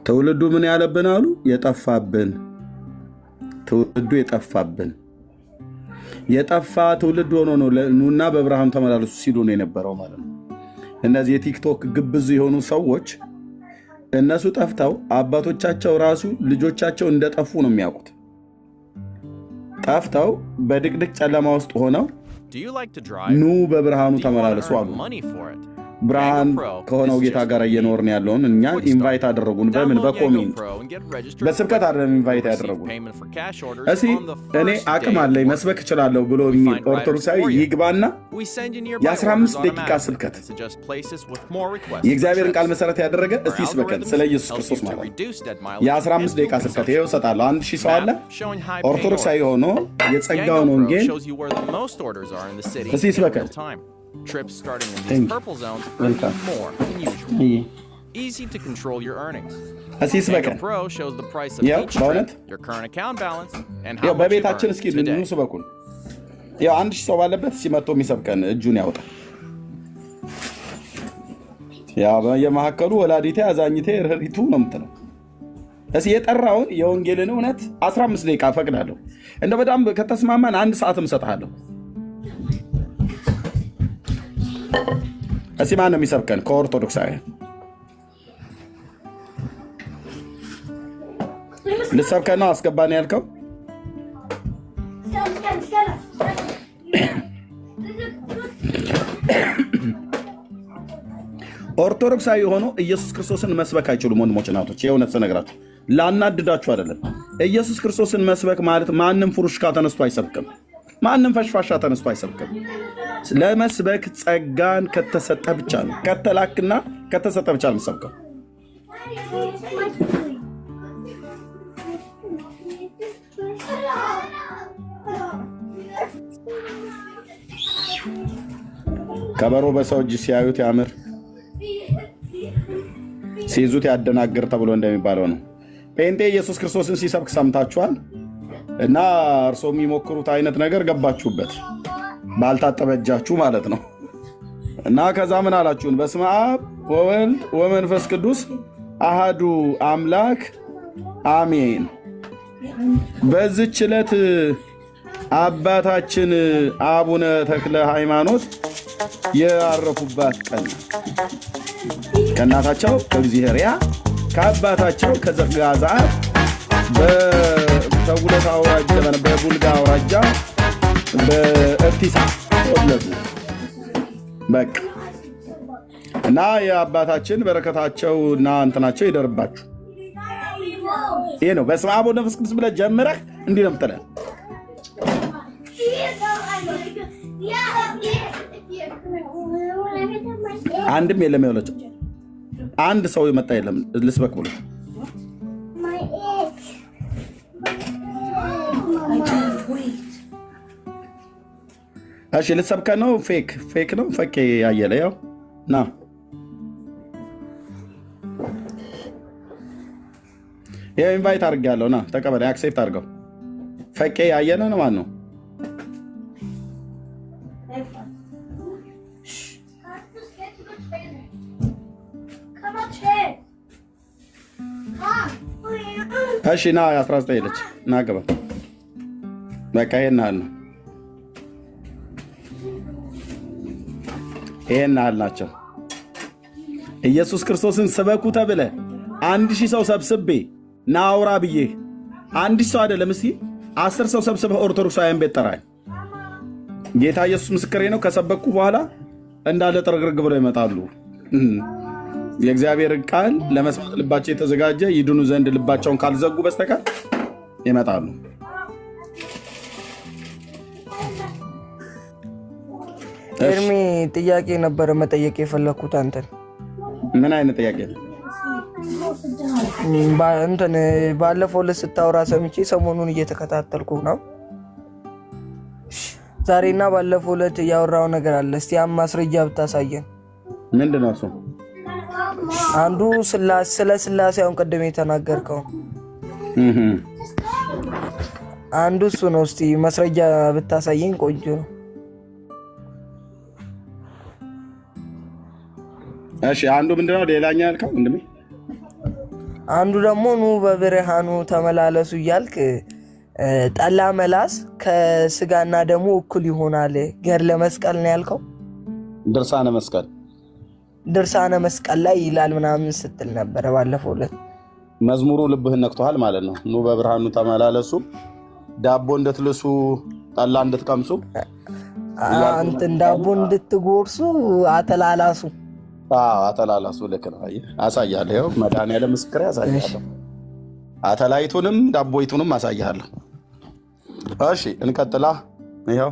ትውልዱ ምን ያለብን አሉ? የጠፋብን ትውልዱ የጠፋ ትውልድ ሆኖ ነው ኑና በብርሃኑ ተመላለሱ ሲሉ ነው የነበረው ማለት ነው። እነዚህ የቲክቶክ ግብዝ የሆኑ ሰዎች እነሱ ጠፍተው አባቶቻቸው ራሱ ልጆቻቸው እንደጠፉ ነው የሚያውቁት። ጠፍተው በድቅድቅ ጨለማ ውስጥ ሆነው ኑ በብርሃኑ ተመላለሱ አሉ። ብርሃን ከሆነው ጌታ ጋር እየኖርን ያለውን እኛ ኢንቫይት አደረጉን። በምን በኮሜንት በስብከት አይደለም ኢንቫይት ያደረጉን። እስኪ እኔ አቅም አለኝ መስበክ እችላለሁ ብሎ የሚል ኦርቶዶክሳዊ ይግባና የ15 ደቂቃ ስብከት የእግዚአብሔርን ቃል መሰረት ያደረገ እስቲ ይስበከን ስለ ኢየሱስ ክርስቶስ ማለት የ15 ደቂቃ ስብከት ይኸው እሰጣለሁ። 1000 ሰው አለ ኦርቶዶክሳዊ ሆኖ የጸጋውን ወንጌል እስቲ ይስበከን። Trips starting in these purple zones earn more than usual. Easy to control your earnings. Tango Pro shows the price of each trip, your current account balance, and how much you earn today. ያው 1000 ሰው ባለበት ሲመጣው የሚሰብከን እጁን ያውጣ። ያው የማሐከሉ ወላዲቴ አዛኝቴ ርህሪቱ ነው የምትለው። እዚህ የጠራውን የወንጌልን እውነት 15 ደቂቃ ፈቅዳለሁ። እንደ በጣም ከተስማማን 1 ሰዓትም እሰጥሃለሁ። እስኪ ማን ነው የሚሰብከን ከኦርቶዶክሳውያን? ልሰብከን ነው አስገባን ያልከው? ኦርቶዶክሳዊ ሆኖ ኢየሱስ ክርስቶስን መስበክ አይችሉም። ወንድሞች እናቶች፣ የእውነት ስነግራችሁ ላናድዳችሁ አይደለም። ኢየሱስ ክርስቶስን መስበክ ማለት ማንም ፍሩሽካ ተነስቶ አይሰብክም። ማንም ፈሽፋሻ ተነስቶ አይሰብክም። ለመስበክ ጸጋን ከተሰጠ ብቻ ነው፣ ከተላክና ከተሰጠ ብቻ ነው የምሰብከው። ከበሮ በሰው እጅ ሲያዩት ያምር፣ ሲይዙት ያደናግር ተብሎ እንደሚባለው ነው። ጴንጤ ኢየሱስ ክርስቶስን ሲሰብክ ሰምታችኋል እና እርሶ የሚሞክሩት አይነት ነገር ገባችሁበት፣ ባልታጠበ እጃችሁ ማለት ነው። እና ከዛ ምን አላችሁን? በስመ አብ ወወልድ ወመንፈስ ቅዱስ አሃዱ አምላክ አሜን። በዚህች ዕለት አባታችን አቡነ ተክለ ሃይማኖት ያረፉባት ቀን ከእናታቸው ከእግዚአብሔር ከአባታቸው ከዘጋዛር በተጉለት አውራጃ በቡልጋ አውራጃ በእርቲሳ ተወለዱ። በቃ እና የአባታችን በረከታቸው እና እንትናቸው ይደርባችሁ። ይሄ ነው በስመ አብ ወወልድ ወመንፈስ ቅዱስ ብለህ ጀምረህ እንዲህ ነው የምትለው። አንድም የለም ያለችው አንድ ሰው የመጣ የለም ልስበክ ብሎ እሺ ልትሰብከ ነው። ፌክ ነው ፈቄ ያየለ ያው ና ይሄ ኢንቫይት አድርጌያለሁ። ና ተቀበል፣ አክሴፕት አድርገው። ፈቄ ያየለ ነው ማን ነው? እሺ ና 19 ልጅ ና ገባ። በቃ ይሄን አለ ይሄን አላቸው። ኢየሱስ ክርስቶስን ስበኩ ተብለ 1000 ሰው ሰብስቤ ናውራ ብዬ 1000 ሰው አይደለም እስቲ 10 ሰው ሰብስበህ ኦርቶዶክሳውያን ቤት ጠራኝ። ጌታ ኢየሱስ ምስክሬ ነው። ከሰበኩ በኋላ እንዳለ ጥርግርግ ብለው ይመጣሉ። የእግዚአብሔር ቃል ለመስማት ልባቸው የተዘጋጀ ይድኑ ዘንድ ልባቸውን ካልዘጉ በስተቀር ይመጣሉ። እርሜ ጥያቄ ነበር መጠየቅ የፈለኩት አንተን። ምን አይነት ጥያቄ? እንትን ባለፈው ለስታወራ ሰምቼ ሰሞኑን እየተከታተልኩ ነው። ዛሬና ባለፈው ዕለት ያወራው ነገር አለ። እስቲ ማስረጃ ብታሳየን። ምንድነው እሱ? አንዱ ስለ ስላሴ አሁን ቀደም የተናገርከው አንዱ እሱ ነው። እስቲ ማስረጃ ብታሳየን ቆንጆ ነው። እሺ አንዱ ምንድነው ሌላኛ ያልከው ወንድሜ? አንዱ ደግሞ ኑ በብርሃኑ ተመላለሱ እያልክ ጠላ መላስ ከስጋና ደግሞ እኩል ይሆናል ገድለ መስቀል ነው ያልከው። ድርሳነ መስቀል ላይ ይላል ምናምን ስትል ነበር ባለፈው ዕለት። መዝሙሩ ልብህን ነክቶሃል ማለት ነው። ኑ በብርሃኑ ተመላለሱ፣ ዳቦ እንድትልሱ፣ ጠላ እንድትቀምሱ፣ አንተን ዳቦ እንድትጎርሱ አተላላሱ። አተላላሱ ልክ ነው። አሳያለሁ። ይኸው መድኃኒዓለም ምስክር ያሳያለሁ። አተላይቱንም ዳቦይቱንም አሳያለሁ። እሺ እንቀጥላ። ይኸው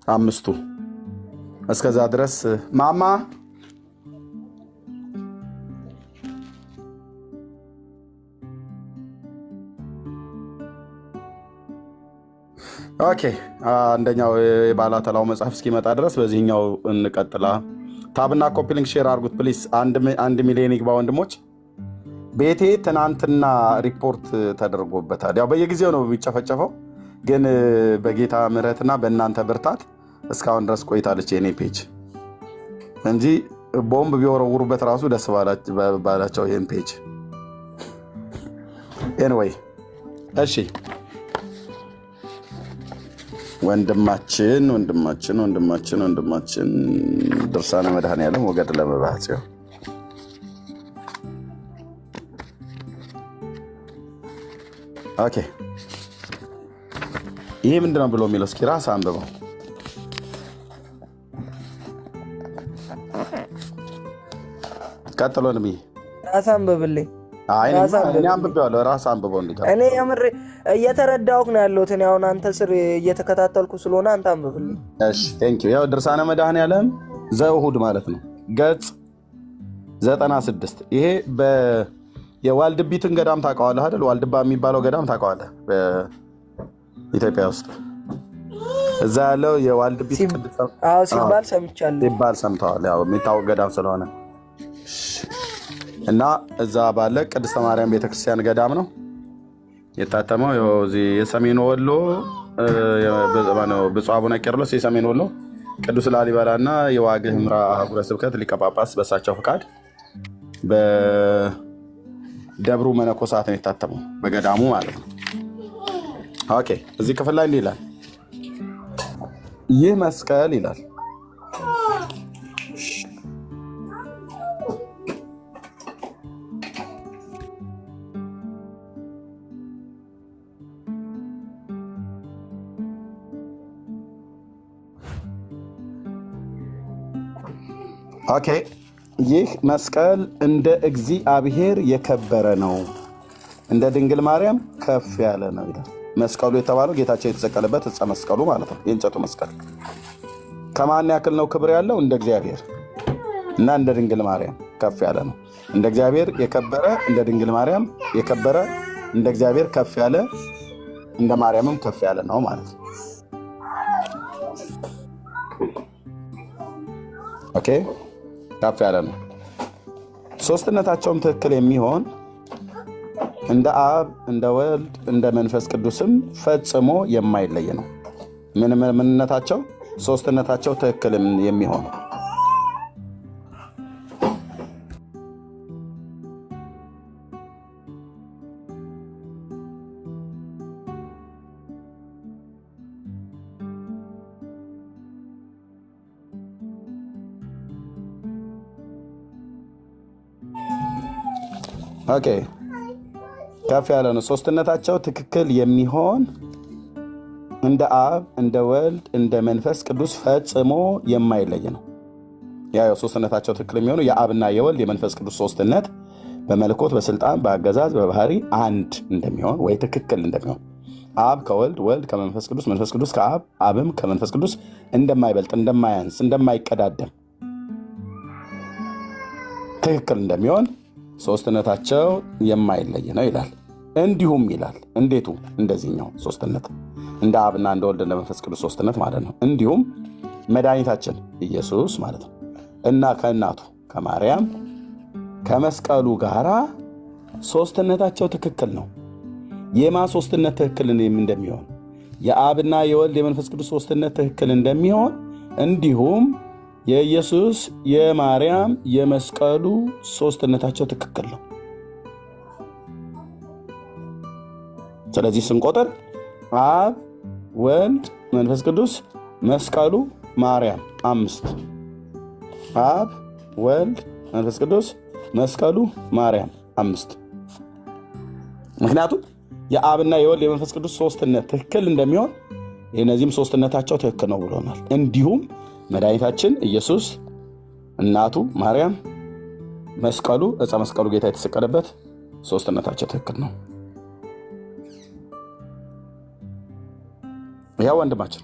5ቱ እስከዛ ድረስ ማማ ኦኬ። አንደኛው የባላተላው መጽሐፍ እስኪመጣ ድረስ በዚህኛው እንቀጥላ። ታብና ኮፒሊንግ ሼር አድርጉት ፕሊስ። 1 ሚሊዮን ይግባ ወንድሞች። ቤቴ ትናንትና ሪፖርት ተደርጎበታል። ያው በየጊዜው ነው የሚጨፈጨፈው፣ ግን በጌታ ምሕረትና በእናንተ ብርታት እስካሁን ድረስ ቆይታለች የኔ ፔጅ እንጂ ቦምብ ቢወረውሩበት ራሱ ደስ ባላቸው ይህን ፔጅ። ኤንወይ እሺ ወንድማችን ድርሳነ መድኃኔዓለም ወገድለ መባጽ ኦኬ። ይሄ ምንድነው ብሎ የሚለው እስኪ ራስ አንብበው። ቀጥሎ ነው ራስ አንብብልኝ። እኔ አንብቤዋለሁ። ራስ አንብበው እንዲቀር እኔ የምር እየተረዳሁህ ነው ያለሁት። እኔ አሁን አንተ ስር እየተከታተልኩ ስለሆነ አንተ አንብብልኝ። እሺ ቴንክ ዩ። ያው ድርሳነ መድኃኔዓለም ዘእሁድ ማለት ነው ገጽ 96። ይሄ የዋልድቢትን ገዳም ታውቀዋለህ አይደል? ዋልድባ የሚባለው ገዳም ታውቀዋለህ? በኢትዮጵያ ውስጥ እዛ ያለው የዋልድቢት ሲባል ሰምቻለሁ። ሲባል ሰምተዋል። ያው የሚታወቅ ገዳም ስለሆነ እና እዛ ባለ ቅድስተ ማርያም ቤተክርስቲያን ገዳም ነው የታተመው። እዚህ የሰሜን ወሎ ብፁዕ አቡነ ቄርሎስ የሰሜን ወሎ ቅዱስ ላሊበላ እና የዋግ ኽምራ አህጉረ ስብከት ሊቀ ጳጳስ በሳቸው ፍቃድ በደብሩ መነኮሳት ነው የታተመው፣ በገዳሙ ማለት ነው። ኦኬ እዚህ ክፍል ላይ እንዲህ ይላል። ይህ መስቀል ይላል ኦኬ ይህ መስቀል እንደ እግዚአብሔር የከበረ ነው፣ እንደ ድንግል ማርያም ከፍ ያለ ነው ይላል። መስቀሉ የተባለው ጌታችን የተሰቀለበት ዕፀ መስቀሉ ማለት ነው። የእንጨቱ መስቀል ከማን ያክል ነው ክብር ያለው? እንደ እግዚአብሔር እና እንደ ድንግል ማርያም ከፍ ያለ ነው። እንደ እግዚአብሔር የከበረ፣ እንደ ድንግል ማርያም የከበረ፣ እንደ እግዚአብሔር ከፍ ያለ፣ እንደ ማርያምም ከፍ ያለ ነው ማለት ነው። ኦኬ ከፍ ያለ ነው። ሶስትነታቸውም ትክክል የሚሆን እንደ አብ እንደ ወልድ እንደ መንፈስ ቅዱስም ፈጽሞ የማይለይ ነው። ምንነታቸው? ሶስትነታቸው ትክክል የሚሆን ኦኬ ከፍ ያለ ነው። ሶስትነታቸው ትክክል የሚሆን እንደ አብ እንደ ወልድ እንደ መንፈስ ቅዱስ ፈጽሞ የማይለይ ነው። ያው ሶስትነታቸው ትክክል የሚሆኑ የአብና የወልድ የመንፈስ ቅዱስ ሶስትነት በመለኮት በስልጣን በአገዛዝ በባህሪ አንድ እንደሚሆን ወይ ትክክል እንደሚሆን፣ አብ ከወልድ ወልድ ከመንፈስ ቅዱስ መንፈስ ቅዱስ ከአብ አብም ከመንፈስ ቅዱስ እንደማይበልጥ እንደማያንስ እንደማይቀዳደም ትክክል እንደሚሆን ሶስትነታቸው የማይለይ ነው ይላል። እንዲሁም ይላል። እንዴቱ? እንደዚህኛው ሶስትነት እንደ አብና እንደ ወልድ እንደ መንፈስ ቅዱስ ሶስትነት ማለት ነው። እንዲሁም መድኃኒታችን ኢየሱስ ማለት ነው እና ከእናቱ ከማርያም ከመስቀሉ ጋራ ሶስትነታቸው ትክክል ነው። የማ ሶስትነት ትክክል እንደሚሆን፣ የአብና የወልድ የመንፈስ ቅዱስ ሶስትነት ትክክል እንደሚሆን፣ እንዲሁም የኢየሱስ የማርያም የመስቀሉ ሶስትነታቸው ትክክል ነው። ስለዚህ ስንቆጥር አብ ወልድ መንፈስ ቅዱስ መስቀሉ ማርያም 5 አብ ወልድ መንፈስ ቅዱስ መስቀሉ ማርያም 5 ምክንያቱም የአብና የወልድ የመንፈስ ቅዱስ ሶስትነት ትክክል እንደሚሆን የነዚህም ሶስትነታቸው ትክክል ነው ብሎናል። እንዲሁም መድኃኒታችን ኢየሱስ እናቱ ማርያም መስቀሉ ዕፀ መስቀሉ ጌታ የተሰቀለበት ሶስትነታቸው ትክክል ነው። ያ ወንድማችን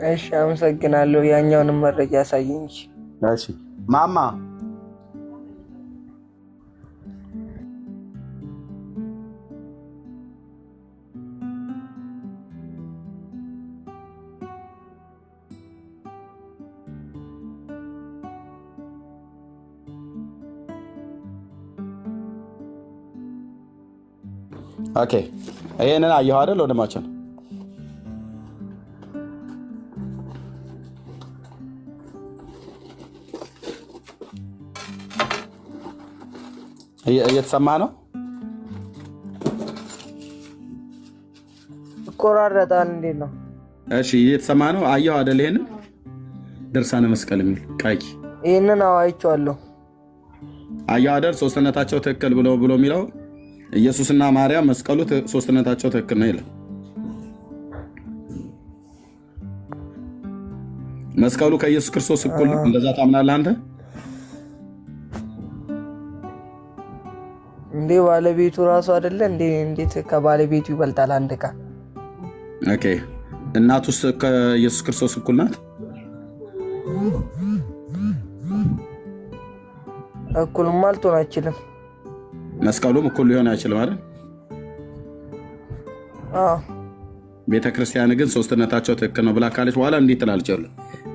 እሺ አመሰግናለሁ። ያኛውንም መረጃ ያሳየኝ። እሺ ማማ ኦኬ ይሄንን አየሁ አይደል ወንድማችን? እየተሰማ ነው? ይቆራረጣል። እንዴት ነው? እሺ እየተሰማ ነው? አየሁ አይደል? ይሄንን ድርሳነ መስቀል የሚል ቀይ ይሄንን አይቼዋለሁ። አየሁ አይደል? ሶስትነታቸው ትክክል ብሎ የሚለው ኢየሱስና ማርያም መስቀሉ ሶስትነታቸው ትክክል ነው ይላል። መስቀሉ ከኢየሱስ ክርስቶስ እኩል እንደዛ ታምናለህ አንተ? እንዴ ባለቤቱ ራሱ አይደለ እንዴ? እንዴት ከባለቤቱ ይበልጣል አንድ ዕቃ? ኦኬ እናቱስ ከኢየሱስ ክርስቶስ እኩል ናት? እኩልማ ልትሆን አይችልም። መስቀሉም እኩል ሊሆን አይችልም አይደል? ቤተ ክርስቲያን ግን ሶስትነታቸው ትክክል ነው ብላ ካለች በኋላ እንዲህ ትላለች።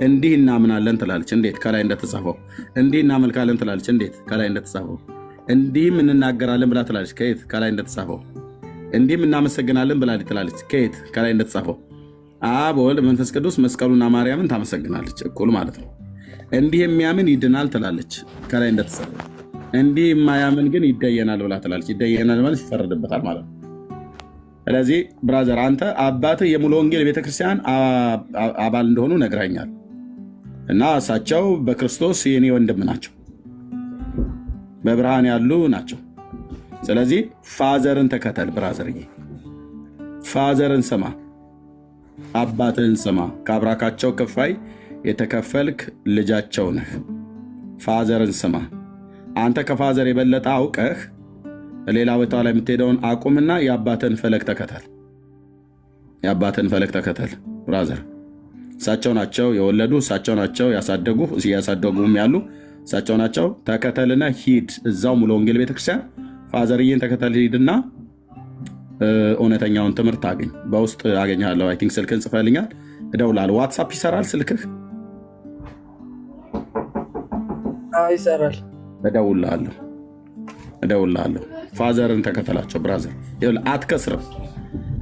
እንዲህ እናምናለን ትላለች። እንዴት? ከላይ እንደተጻፈው። እንዲህ እናመልካለን ትላለች። እንዴት? ከላይ እንደተጻፈው። እንዲህም እንናገራለን ብላ ትላለች። ከየት? ከላይ እንደተጻፈው። እንዲህም እናመሰግናለን ብላ ትላለች። ከየት? ከላይ እንደተጻፈው። አብ ወልድ መንፈስ ቅዱስ መስቀሉና ማርያምን ታመሰግናለች። እኩል ማለት ነው። እንዲህ የሚያምን ይድናል ትላለች። ከላይ እንደተጻፈው። እንዲህ የማያምን ግን ይደየናል ብላ ትላለች። ይደየናል ማለት ይፈረድበታል ማለት ነው። ስለዚህ ብራዘር አንተ አባትህ የሙሉ ወንጌል ቤተክርስቲያን አባል እንደሆኑ ነግረኛል እና እሳቸው በክርስቶስ የኔ ወንድም ናቸው፣ በብርሃን ያሉ ናቸው። ስለዚህ ፋዘርን ተከተል ብራዘርዬ፣ ፋዘርን ስማ፣ አባትህን ስማ። ከአብራካቸው ክፋይ የተከፈልክ ልጃቸው ነህ። ፋዘርን ስማ። አንተ ከፋዘር የበለጠ አውቀህ ሌላ ቦታ ላይ የምትሄደውን አቁምና የአባትን ፈለግ ተከተል። የአባትን ፈለግ ተከተል ብራዘር። እሳቸው ናቸው የወለዱ፣ እሳቸው ናቸው ያሳደጉ፣ እያሳደጉም ያሉ እሳቸው ናቸው። ተከተልና ሂድ። እዛው ሙሉ ወንጌል ቤተክርስቲያን ፋዘርዬን ተከተል ሂድና እውነተኛውን ትምህርት አገኝ። በውስጥ አገኛለሁ። አይ ቲንክ ስልክን ጽፈልኛል፣ እደውላለሁ። ዋትሳፕ ይሰራል ስልክህ? ይሰራል። እደውላለሁ። ፋዘርን ተከተላቸው ብራዘር፣ አትከስርም።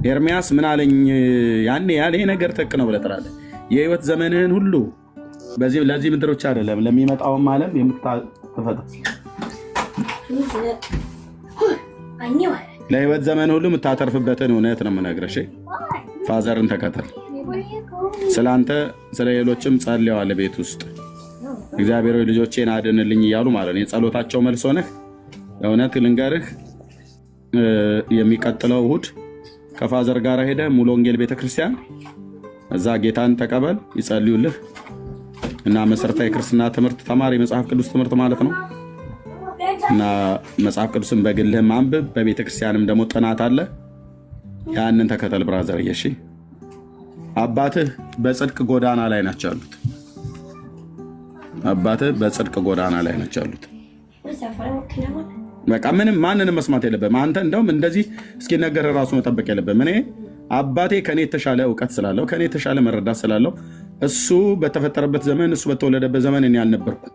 ኤርሚያስ ምን አለኝ ያኔ ያለ ነገር ትክ ነው ብለህ ጥራለህ። የህይወት ዘመንህን ሁሉ ለዚህ ምድር ብቻ አይደለም ለሚመጣውም ዓለም የምትፈታ ለህይወት ዘመን ሁሉ የምታተርፍበትን እውነት ነው የምነግርህ። ፋዘርን ተከተል። ስለአንተ ስለ ሌሎችም ጸልየዋል ቤት ውስጥ እግዚአብሔር ልጆቼን አድንልኝ እያሉ ማለት ነው። የጸሎታቸው መልስ ሆነህ እውነት ልንገርህ፣ የሚቀጥለው እሁድ ከፋዘር ጋር ሄደህ ሙሉ ወንጌል ቤተክርስቲያን እዛ ጌታን ተቀበል፣ ይጸልዩልህ እና መሰረታዊ ክርስትና ትምህርት ተማር። የመጽሐፍ ቅዱስ ትምህርት ማለት ነው እና መጽሐፍ ቅዱስን በግልህም አንብብ፣ በቤተክርስቲያንም ደግሞ ጥናት አለ። ያንን ተከተል ብራዘር። እሺ አባትህ በጽድቅ ጎዳና ላይ ናቸው ያሉት። አባትህ በጽድቅ ጎዳና ላይ ናቸው ያሉት። በቃ ምንም ማንንም መስማት የለብህም አንተ። እንደውም እንደዚህ እስኪነገር ራሱ መጠበቅ የለብህም። እኔ አባቴ ከኔ የተሻለ እውቀት ስላለው ከኔ የተሻለ መረዳት ስላለው እሱ በተፈጠረበት ዘመን እሱ በተወለደበት ዘመን እኔ አልነበርኩም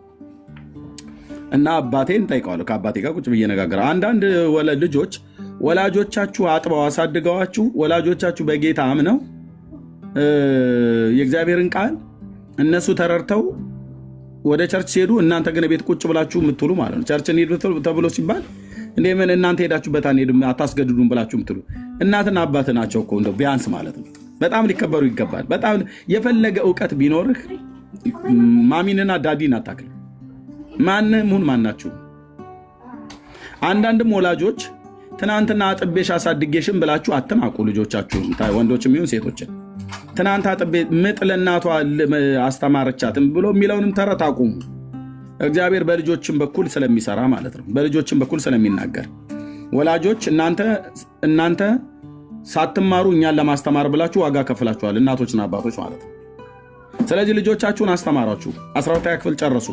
እና አባቴን ጠይቀዋለሁ። ከአባቴ ጋር ቁጭ ብዬ ነጋገር። አንዳንድ ልጆች ወላጆቻችሁ አጥበው አሳድገዋችሁ ወላጆቻችሁ በጌታ አምነው የእግዚአብሔርን ቃል እነሱ ተረርተው ወደ ቸርች ሲሄዱ እናንተ ግን ቤት ቁጭ ብላችሁ የምትሉ ማለት ነው። ቸርች እንሂድ ተብሎ ሲባል እንደምን እናንተ ሄዳችሁበት አንሄድም አታስገድዱን ብላችሁ የምትሉ እናትና አባት ናቸው እኮ እንደው ቢያንስ ማለት ነው። በጣም ሊከበሩ ይገባል። በጣም የፈለገ እውቀት ቢኖርህ ማሚንና ዳዲን አታክል። ማንም ሁን ማናችሁ። አንዳንድም ወላጆች ትናንትና አጥቤሽ አሳድጌሽም ብላችሁ አትናቁ ልጆቻችሁ፣ ወንዶችም ይሁን ሴቶችን። ትናንት አጥቤ ምጥ ለእናቷ አስተማረቻትም ብሎ የሚለውንም ተረት አቁሙ። እግዚአብሔር በልጆችም በኩል ስለሚሰራ ማለት ነው፣ በልጆችም በኩል ስለሚናገር ወላጆች እናንተ ሳትማሩ እኛን ለማስተማር ብላችሁ ዋጋ ከፍላችኋል፣ እናቶችና አባቶች ማለት ነው። ስለዚህ ልጆቻችሁን አስተማራችሁ። 12ኛ ክፍል ጨረሱ።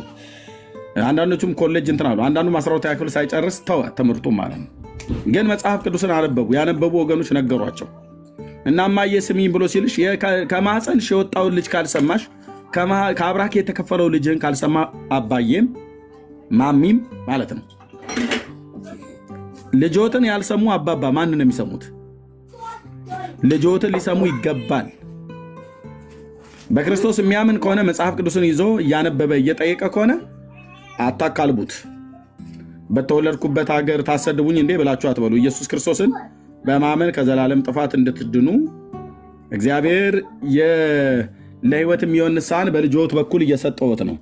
አንዳንዶቹም ኮሌጅ እንትን አሉ። አንዳንዱም 12ኛ ክፍል ሳይጨርስ ተወ ትምህርቱ ማለት ነው። ግን መጽሐፍ ቅዱስን አነበቡ። ያነበቡ ወገኖች ነገሯቸው እና እማዬ ስሚኝ ብሎ ሲልሽ ከማፀንሽ የወጣውን ልጅ ካልሰማሽ፣ ከአብራክ የተከፈለው ልጅህን ካልሰማ አባዬም ማሚም ማለት ነው። ልጆትን ያልሰሙ አባባ ማንን ነው የሚሰሙት? ልጆትን ሊሰሙ ይገባል። በክርስቶስ የሚያምን ከሆነ መጽሐፍ ቅዱስን ይዞ እያነበበ እየጠየቀ ከሆነ አታካልቡት። በተወለድኩበት ሀገር ታሰድቡኝ እንዴ ብላችሁ አትበሉ። ኢየሱስ ክርስቶስን በማመን ከዘላለም ጥፋት እንድትድኑ እግዚአብሔር ለሕይወት የሚሆን ንስሐን በልጆት በኩል እየሰጠዎት ነው።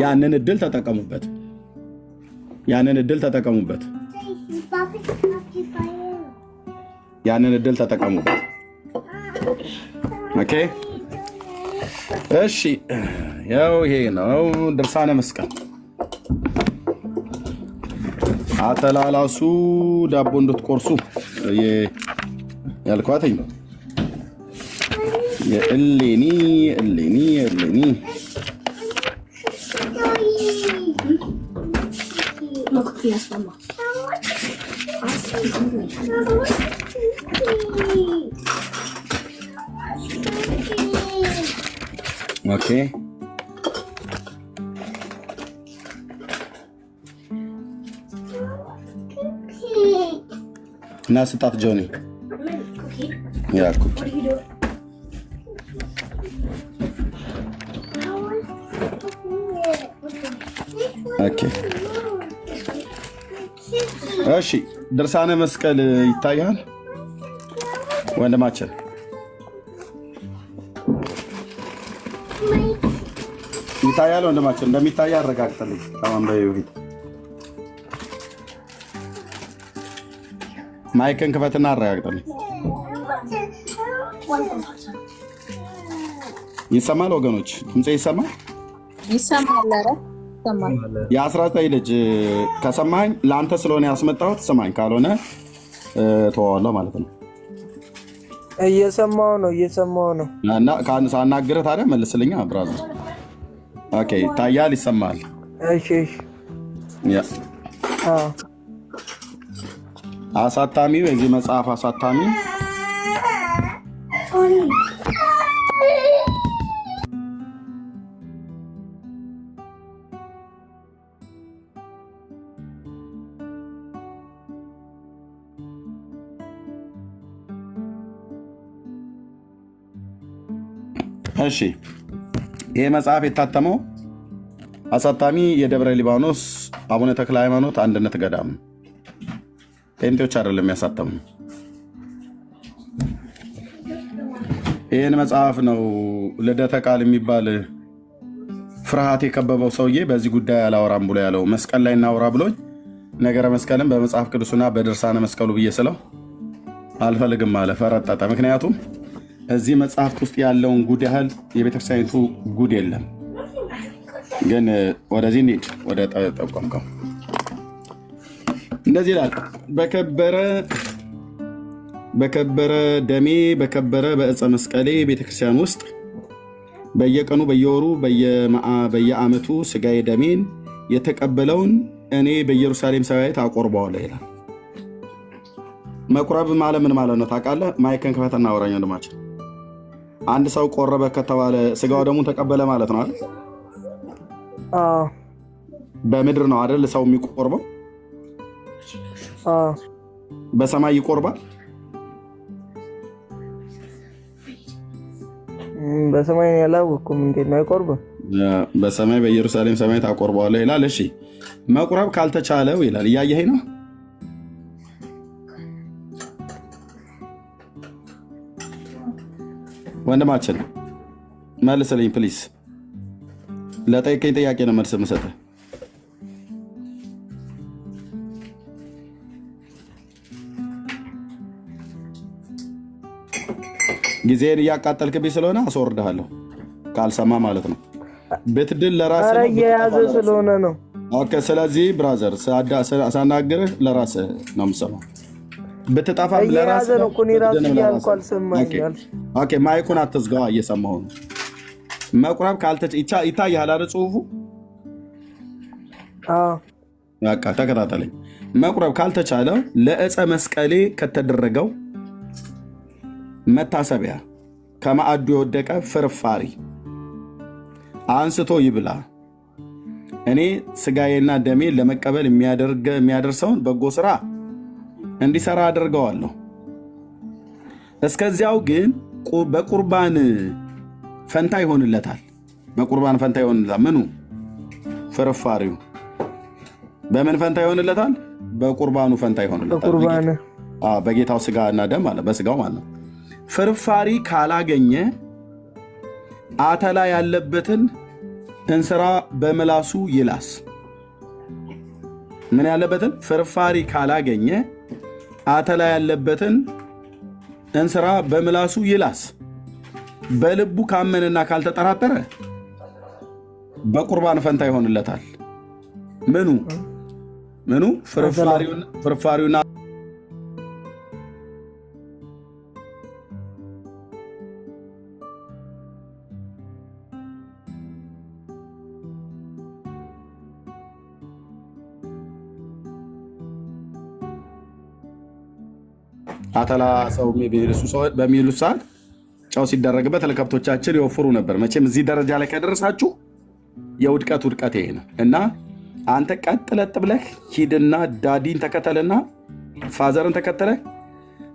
ያንን እድል ተጠቀሙበት። ያንን እድል ተጠቀሙበት። ያንን እድል ተጠቀሙበት። ኦኬ እሺ፣ ያው ይሄ ነው ድርሳነ መስቀል። አተላላሱ ዳቦ እንድትቆርሱ ያልኳትኝ የእሌኒ ኦኬ እና ስጣት ጆኒ ያ ኩኪ ኦኬ እሺ ድርሳነ መስቀል ይታያል ወንድማችን? ይታያል ወንድማችን? እንደሚታይ አረጋግጠልኝ ከማንበብ በፊት ማይክን ክፈትና አረጋግጠልኝ። ይሰማል ወገኖች? ድምጼ ይሰማል? ይሰማል። ኧረ ይሰማል። የ19 ልጅ ከሰማኝ ለአንተ ስለሆነ ያስመጣሁት ስማኝ፣ ካልሆነ ተዋዋለሁ ማለት ነው። እየሰማው ነው እና ሳናግርህ ታዲያ መልስልኛ ብራዘር። ኦኬ ይታያል፣ ይሰማል? እሺ ያ አሳታሚው የዚህ መጽሐፍ አሳታሚ እሺ ይሄ መጽሐፍ የታተመው አሳታሚ የደብረ ሊባኖስ አቡነ ተክለ ሃይማኖት አንድነት ገዳም፣ ጴንጤዎች አይደለም ያሳተሙ። ይህን መጽሐፍ ነው ልደተ ቃል የሚባል ፍርሃት የከበበው ሰውዬ በዚህ ጉዳይ አላወራም ብሎ ያለው። መስቀል ላይ እናውራ ብሎኝ ነገረ መስቀልን በመጽሐፍ ቅዱስና በድርሳነ መስቀሉ ብዬ ስለው አልፈልግም አለ፣ ፈረጠጠ። ምክንያቱም እዚህ መጽሐፍት ውስጥ ያለውን ጉድ ያህል የቤተክርስቲያኒቱ ጉድ የለም። ግን ወደዚህ እንሂድ፣ ወደ ጠቆምከው። እንደዚህ ይላል። በከበረ ደሜ በከበረ በዕፀ መስቀሌ ቤተክርስቲያን ውስጥ በየቀኑ በየወሩ በየዓመቱ ስጋዬ ደሜን የተቀበለውን እኔ በኢየሩሳሌም ሰማያዊት አቆርበዋለሁ ይላል። መቁረብ ማለት ምን ማለት ነው ታውቃለህ? ማይከን ክፈትና አውራኝ ወንድማችን። አንድ ሰው ቆረበ ከተባለ ስጋው ደሙን ተቀበለ ማለት ነው አይደል? በምድር ነው አይደል ሰው የሚቆርበው? በሰማይ ይቆርባል? በሰማይ ያላወኩም እንዴት ነው አይቆርብም? በሰማይ በኢየሩሳሌም ሰማይ ታቆርበዋለህ ይላል። እሺ መቁረብ ካልተቻለው ይላል። እያየኸኝ ነው? ወንድማችን መልስልኝ ፕሊስ። ለጠይቀኝ ጥያቄ ነው መልስ የምሰጥህ። ጊዜን እያቃጠልክብኝ ስለሆነ አስወርድሃለሁ ካልሰማ ማለት ነው። ብትድል ለራስህ ነው፣ እየያዘ ስለሆነ ነው። ኦኬ። ስለዚህ ብራዘር ሳናግርህ ለራስህ ነው የምሰማው። ብትጠፋም ለራስህ ነው። ኦኬ። ማይኩን አትዝጋዋ፣ እየሰማሁ ነው። መቁረብ ይታያል አይደል ጽሁፉ? በቃ ተከታተለኝ። መቁረብ ካልተቻለ ለዕፀ መስቀሌ ከተደረገው መታሰቢያ ከማዕዱ የወደቀ ፍርፋሪ አንስቶ ይብላ። እኔ ስጋዬና ደሜ ለመቀበል የሚያደርሰውን በጎ ስራ እንዲሰራ አድርገዋለሁ። እስከዚያው ግን በቁርባን ፈንታ ይሆንለታል። በቁርባን ፈንታ ይሆንለታል። ምኑ? ፍርፋሪው። በምን ፈንታ ይሆንለታል? በቁርባኑ ፈንታ ይሆንለታል። በጌታው ስጋና ደም ማለት በስጋው ማለት ነው። ፍርፋሪ ካላገኘ አተላ ያለበትን እንስራ በምላሱ ይላስ። ምን ያለበትን? ፍርፋሪ ካላገኘ አተላ ያለበትን እንስራ በምላሱ ይላስ። በልቡ ካመንና ካልተጠራጠረ በቁርባን ፈንታ ይሆንለታል። ምኑ? ፍርፋሪውና አተላ ሰው በሚሉት ሰዓት ጨው ሲደረግበት ለከብቶቻችን ይወፍሩ ነበር። መቼም እዚህ ደረጃ ላይ ከደረሳችሁ የውድቀት ውድቀት ይሄ ነው እና አንተ ቀጥለጥ ብለህ ሂድና ዳዲን ተከተልና ፋዘርን ተከተለ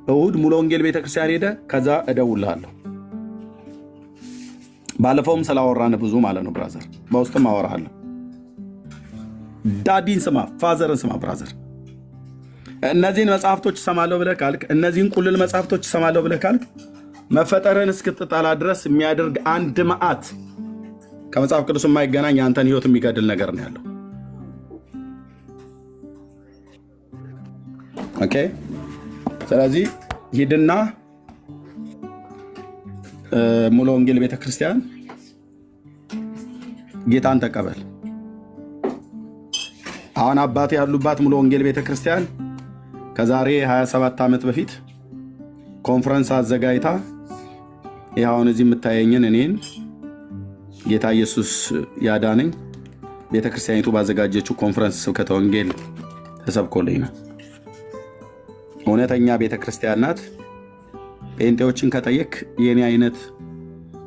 እሁድ ሙሉ ወንጌል ቤተክርስቲያን ሄደ። ከዛ እደውልሃለሁ። ባለፈውም ስላወራን ብዙ ማለት ነው ብራዘር፣ በውስጥም አወራሃለሁ። ዳዲን ስማ፣ ፋዘርን ስማ ብራዘር። እነዚህን መጽሐፍቶች ሰማለሁ ብለህ ካልክ፣ እነዚህን ቁልል መጽሐፍቶች ሰማለሁ ብለህ ካልክ መፈጠርን እስክትጠላ ድረስ የሚያደርግ አንድ መዓት ከመጽሐፍ ቅዱስ የማይገናኝ አንተን ህይወት የሚገድል ነገር ነው ያለው። ኦኬ። ስለዚህ ሂድና ሙሉ ወንጌል ቤተክርስቲያን ጌታን ተቀበል። አሁን አባቴ ያሉባት ሙሉ ወንጌል ቤተክርስቲያን ከዛሬ 27 ዓመት በፊት ኮንፈረንስ አዘጋጅታ ይኸውን እዚህ የምታየኝን እኔን ጌታ ኢየሱስ ያዳነኝ ቤተክርስቲያኒቱ ባዘጋጀችው ኮንፈረንስ ስብከተ ወንጌል ተሰብኮልኝ ነው። እውነተኛ ቤተክርስቲያን ናት። ጴንጤዎችን ከጠየቅ የኔ አይነት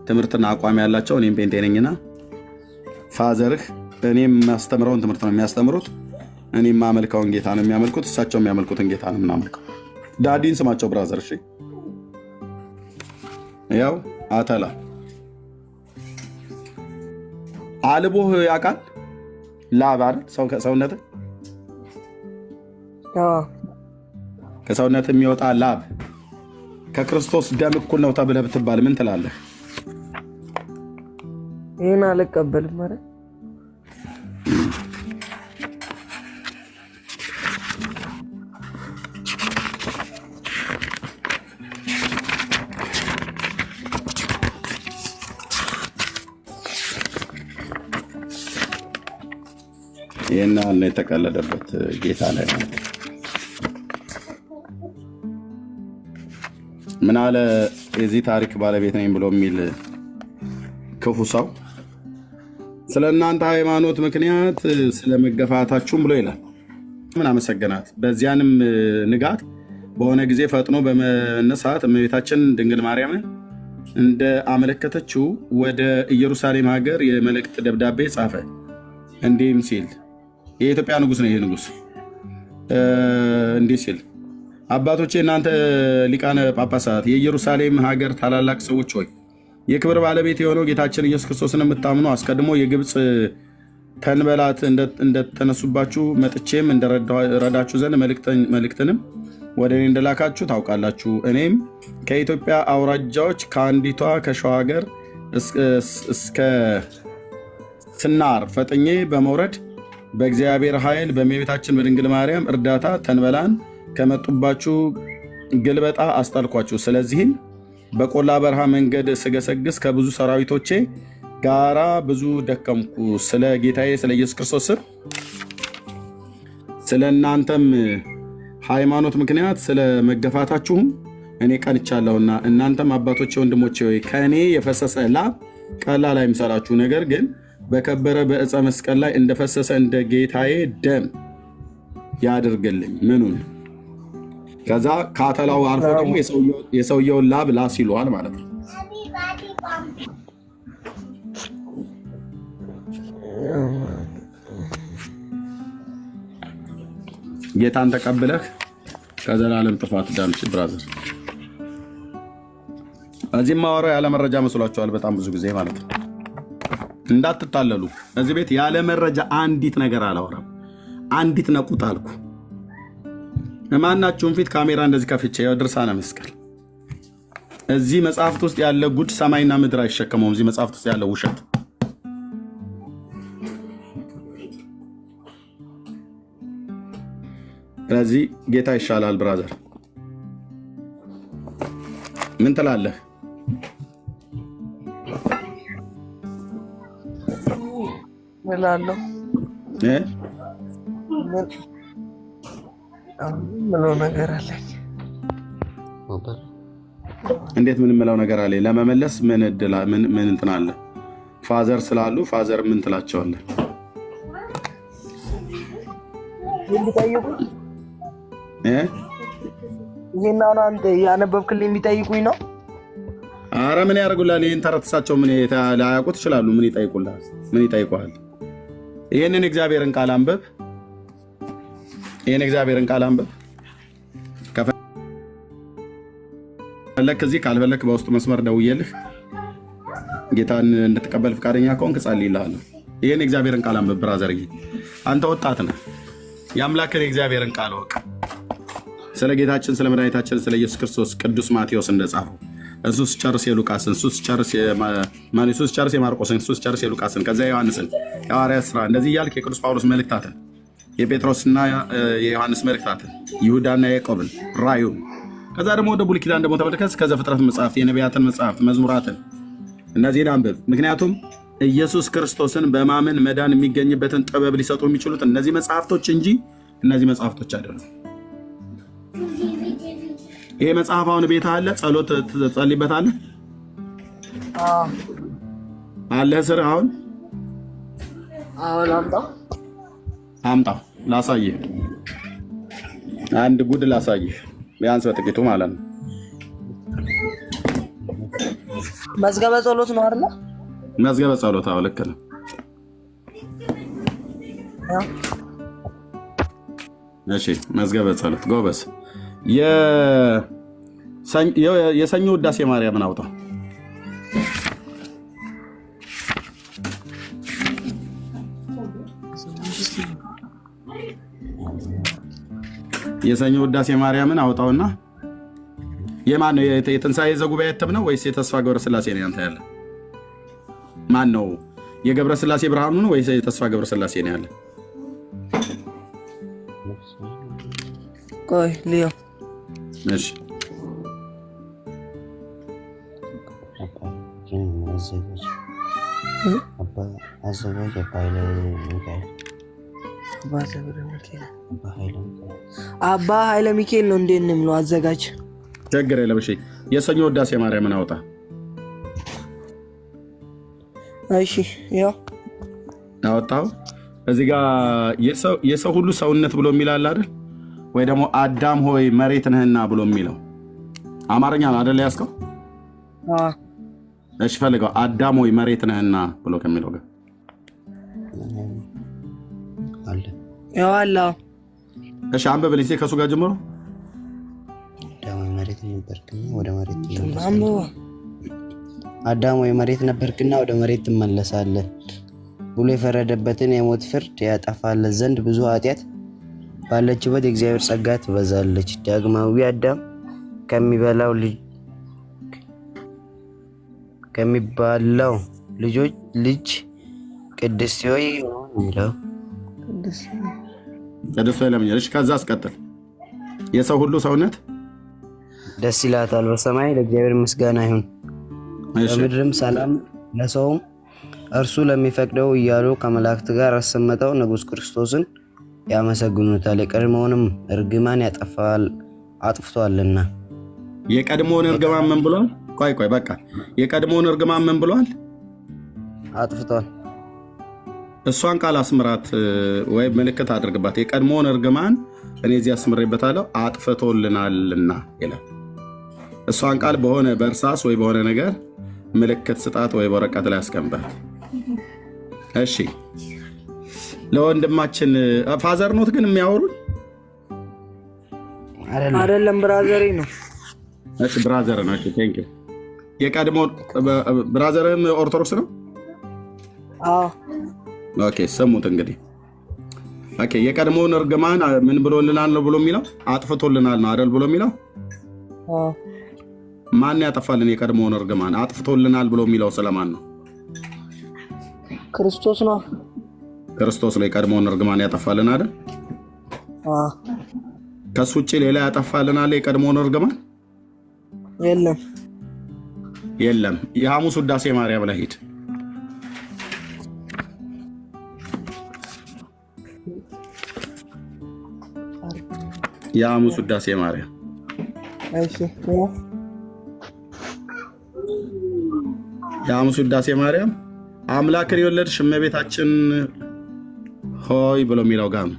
ትምህርትና አቋም ያላቸው እኔም ጴንጤ ነኝና ፋዘርህ እኔም የሚያስተምረውን ትምህርት ነው የሚያስተምሩት። እኔ የማመልከውን ጌታ ነው የሚያመልኩት። እሳቸው የሚያመልኩትን ጌታ ነው የምናመልከው። ዳዲን ስማቸው ብራዘር። እሺ ያው አተላ አልቦህ ያውቃል። ላብ አይደል ሰው ከሰውነት የሚወጣ ላብ ከክርስቶስ ደም እኩል ነው ተብለህ ብትባል ምን ትላለህ? ይሄን አልቀበልም ማለት ይሄን አለ የተቀለደበት ጌታ ላይ ነው። ምን አለ የዚህ ታሪክ ባለቤት ነኝ ብሎ የሚል ክፉ ሰው ስለ እናንተ ሃይማኖት ምክንያት ስለመገፋታችሁም ብሎ ይላል። ምን አመሰገናት። በዚያንም ንጋት በሆነ ጊዜ ፈጥኖ በመነሳት እመቤታችን ድንግል ማርያምን እንደ አመለከተችው ወደ ኢየሩሳሌም ሀገር የመልእክት ደብዳቤ ጻፈ። እንዲህም ሲል የኢትዮጵያ ንጉሥ ነው። ይሄ ንጉሥ እንዲህ ሲል አባቶቼ እናንተ ሊቃነ ጳጳሳት፣ የኢየሩሳሌም ሀገር ታላላቅ ሰዎች ሆይ የክብር ባለቤት የሆነው ጌታችን ኢየሱስ ክርስቶስን የምታምኑ አስቀድሞ የግብፅ ተንበላት እንደተነሱባችሁ መጥቼም እንደረዳችሁ ዘንድ መልእክትንም ወደ እኔ እንደላካችሁ ታውቃላችሁ። እኔም ከኢትዮጵያ አውራጃዎች ከአንዲቷ ከሸዋ ሀገር እስከ ስናር ፈጥኜ በመውረድ በእግዚአብሔር ኃይል በእመቤታችን በድንግል ማርያም እርዳታ ተንበላን ከመጡባችሁ ግልበጣ አስጣልኳችሁ። ስለዚህም በቆላ በረሃ መንገድ ስገሰግስ ከብዙ ሰራዊቶቼ ጋራ ብዙ ደከምኩ። ስለ ጌታዬ ስለ ኢየሱስ ክርስቶስ ስም ስለ እናንተም ሃይማኖት ምክንያት ስለ መገፋታችሁም እኔ ቀንቻለሁና እናንተም አባቶቼ ወንድሞቼ ሆይ ከእኔ የፈሰሰ ላብ ቀላል አይምሰላችሁ፣ ነገር ግን በከበረ በዕፀ መስቀል ላይ እንደፈሰሰ እንደ ጌታዬ ደም ያድርግልኝ። ምኑን ከዛ ካተላው አልፎ ደግሞ የሰውየውን ላብ ላስ ይለዋል ማለት ነው። ጌታን ተቀብለህ ከዘላለም ጥፋት ዳንሽ ብራዘር። እዚህ ማወራው ያለ መረጃ መስሏችኋል በጣም ብዙ ጊዜ ማለት ነው። እንዳትታለሉ። እዚህ ቤት ያለ መረጃ አንዲት ነገር አላወራም። አንዲት ነቁጣ አልኩ። ማናችሁም ፊት ካሜራ እንደዚህ ከፍቼ ያው ድርሳነ መስቀል እዚህ መጽሐፍት ውስጥ ያለ ጉድ ሰማይና ምድር አይሸከመውም። እዚህ መጽሐፍት ውስጥ ያለ ውሸት ስለዚህ ጌታ ይሻላል ብራዘር። ምን ትላለህ? ምላለሁ ምለው ነገር አለኝ። እንዴት ምን ምለው ነገር አለ? ለመመለስ ምን እንትን አለ? ፋዘር ስላሉ ፋዘር ምን ትላቸዋለህ? ይሄን አሁን አንተ ያነበብክልኝ የሚጠይቁኝ ነው። አረ ምን ያደርጉላል? ይሄን ተረትሳቸው ምን ላያውቁት ይችላሉ። ምን ይጠይቁላል? ምን ይጠይቁሃል? ይሄንን እግዚአብሔርን ቃል አንብብ። ይሄን እግዚአብሔርን ቃል አንብብ። ከፈለክ እዚህ ካልፈለክ በውስጥ መስመር ደውዬልህ ጌታን እንድትቀበል ፍቃደኛ ከሆንክ እጸልይልሃለሁ። ይሄን እግዚአብሔርን ቃል አንብብ ብራዘርዬ። አንተ ወጣት ነህ። የአምላክን የእግዚአብሔርን ቃል ወቅ። ስለ ጌታችን ስለ መድኃኒታችን ስለ ኢየሱስ ክርስቶስ ቅዱስ ማቴዎስ እንደጻፈው እሱ ሲጨርስ የሉቃስን፣ እሱ ሲጨርስ የማርቆስን፣ እሱ ሲጨርስ የሉቃስን፣ ከዚያ ዮሐንስን፣ የሐዋርያት ሥራ እንደዚህ እያልክ የቅዱስ ጳውሎስ መልእክታትን፣ የጴጥሮስና የዮሐንስ መልእክታትን፣ ይሁዳና ያዕቆብን፣ ራእዩን፣ ከዛ ደግሞ ወደ ብሉይ ኪዳን ደግሞ ተመልከት። ከዘፍጥረት መጽሐፍት፣ የነቢያትን መጽሐፍት፣ መዝሙራትን እነዚህን አንብብ። ምክንያቱም ኢየሱስ ክርስቶስን በማመን መዳን የሚገኝበትን ጥበብ ሊሰጡ የሚችሉት እነዚህ መጽሐፍቶች እንጂ እነዚህ መጽሐፍቶች አይደሉም። ይሄ መጽሐፍ አሁን ቤት አለ። ጸሎት ትጸልይበታለህ? አለ ስር አሁን አምጣው ላሳይህ። አንድ ጉድ ላሳይህ፣ ቢያንስ በጥቂቱ ማለት ነው። መዝገበ ጸሎት ነው አይደል? መዝገበ ጸሎት። አዎ ልክ ነው። እሺ መዝገበ ጸሎት ጎበስ። የሰኞ ውዳሴ ማርያምን አውጣው። የሰኞ ውዳሴ ማርያምን አውጣውና የማን ነው? የትንሣኤ ዘጉባኤ እትም ነው ወይስ የተስፋ ገብረ ስላሴ ነው ያንተ ያለ? ማን ነው? የገብረ ስላሴ ብርሃኑ ነው ወይስ የተስፋ ገብረ ስላሴ ነው ያለ? ቆይ ሊዮ። እሺ አባ ኃይለ ሚካኤል ነው። እንዴት ነው የምለው? አዘጋጅ ችግር የለም። እሺ የሰኞ ውዳሴ ማርያምን አውጣ። እሺ ያው አወጣው። እዚህ ጋር የሰው ሁሉ ሰውነት ብሎ የሚላል አይደል? ወይ ደግሞ አዳም ሆይ መሬት ነህና ብሎ የሚለው አማርኛ ነው አይደል ያስከው? እሺ ፈልገው። አዳም ሆይ መሬት ነህና ብሎ ከሚለው ጋር አለ ያው አለ። እሺ አንብብልኝ ከሱ ጋር ጀምሮ። አዳም መሬት ነበርክና ወደ መሬት አዳም ወይ መሬት ነበርክና ወደ መሬት ትመለሳለህ ብሎ የፈረደበትን የሞት ፍርድ ያጠፋለት ዘንድ ብዙ ኃጢአት ባለችበት የእግዚአብሔር ጸጋ ትበዛለች። ዳግማዊ አዳም ከሚባለው ልጅ ቅድስት ሆይ የሚለው ቅድስት ሆይ ለምኛለች። ከዛ አስቀጥል። የሰው ሁሉ ሰውነት ደስ ይላታል። በሰማይ ለእግዚአብሔር ምስጋና ይሁን፣ በምድርም ሰላም ለሰውም እርሱ ለሚፈቅደው እያሉ ከመላእክት ጋር አሰመጠው ንጉሥ ክርስቶስን ያመሰግኑታል። የቀድሞውንም እርግማን አጥፍቷልና። የቀድሞውን እርግማን ምን ብሏል? ቆይ በቃ የቀድሞውን እርግማን ምን ብሏል? አጥፍቷል። እሷን ቃል አስምራት ወይ ምልክት አድርግባት። የቀድሞውን እርግማን እኔ እዚህ አስምሬበታለሁ አጥፍቶልናልና ይላል። እሷን ቃል በሆነ በእርሳስ ወይ በሆነ ነገር ምልክት ስጣት ወይ በወረቀት ላይ አስቀምጣት። እሺ ለወንድማችን ፋዘር ኖት ግን የሚያወሩት አይደለም፣ ብራዘሬ ነው። እሺ ብራዘር ነው። እሺ ቴንክ ዩ። የቀድሞ ብራዘርም ኦርቶዶክስ ነው? አዎ። ኦኬ ስሙት እንግዲህ። ኦኬ የቀድሞውን እርግማን ምን ብሎልናል ነው ብሎ የሚለው? አጥፍቶልናል ነው አይደል ብሎ የሚለው? አዎ። ማን ያጠፋልን? የቀድሞውን እርግማን አጥፍቶልናል ብሎ የሚለው ስለማን ነው? ክርስቶስ ነው። ክርስቶስ ነው የቀድሞውን እርግማን ያጠፋልን አይደል? አዎ። ከሱ ውጭ ሌላ ያጠፋልናል የቀድሞውን እርግማን? የለም። የሐሙስ ውዳሴ ማርያም ላይ ሂድ። የሐሙስ ውዳሴ ማርያም የሐሙስ ውዳሴ ማርያም አምላክን የወለድሽ እመቤታችን ሆይ ብሎ የሚለው ጋር ነው።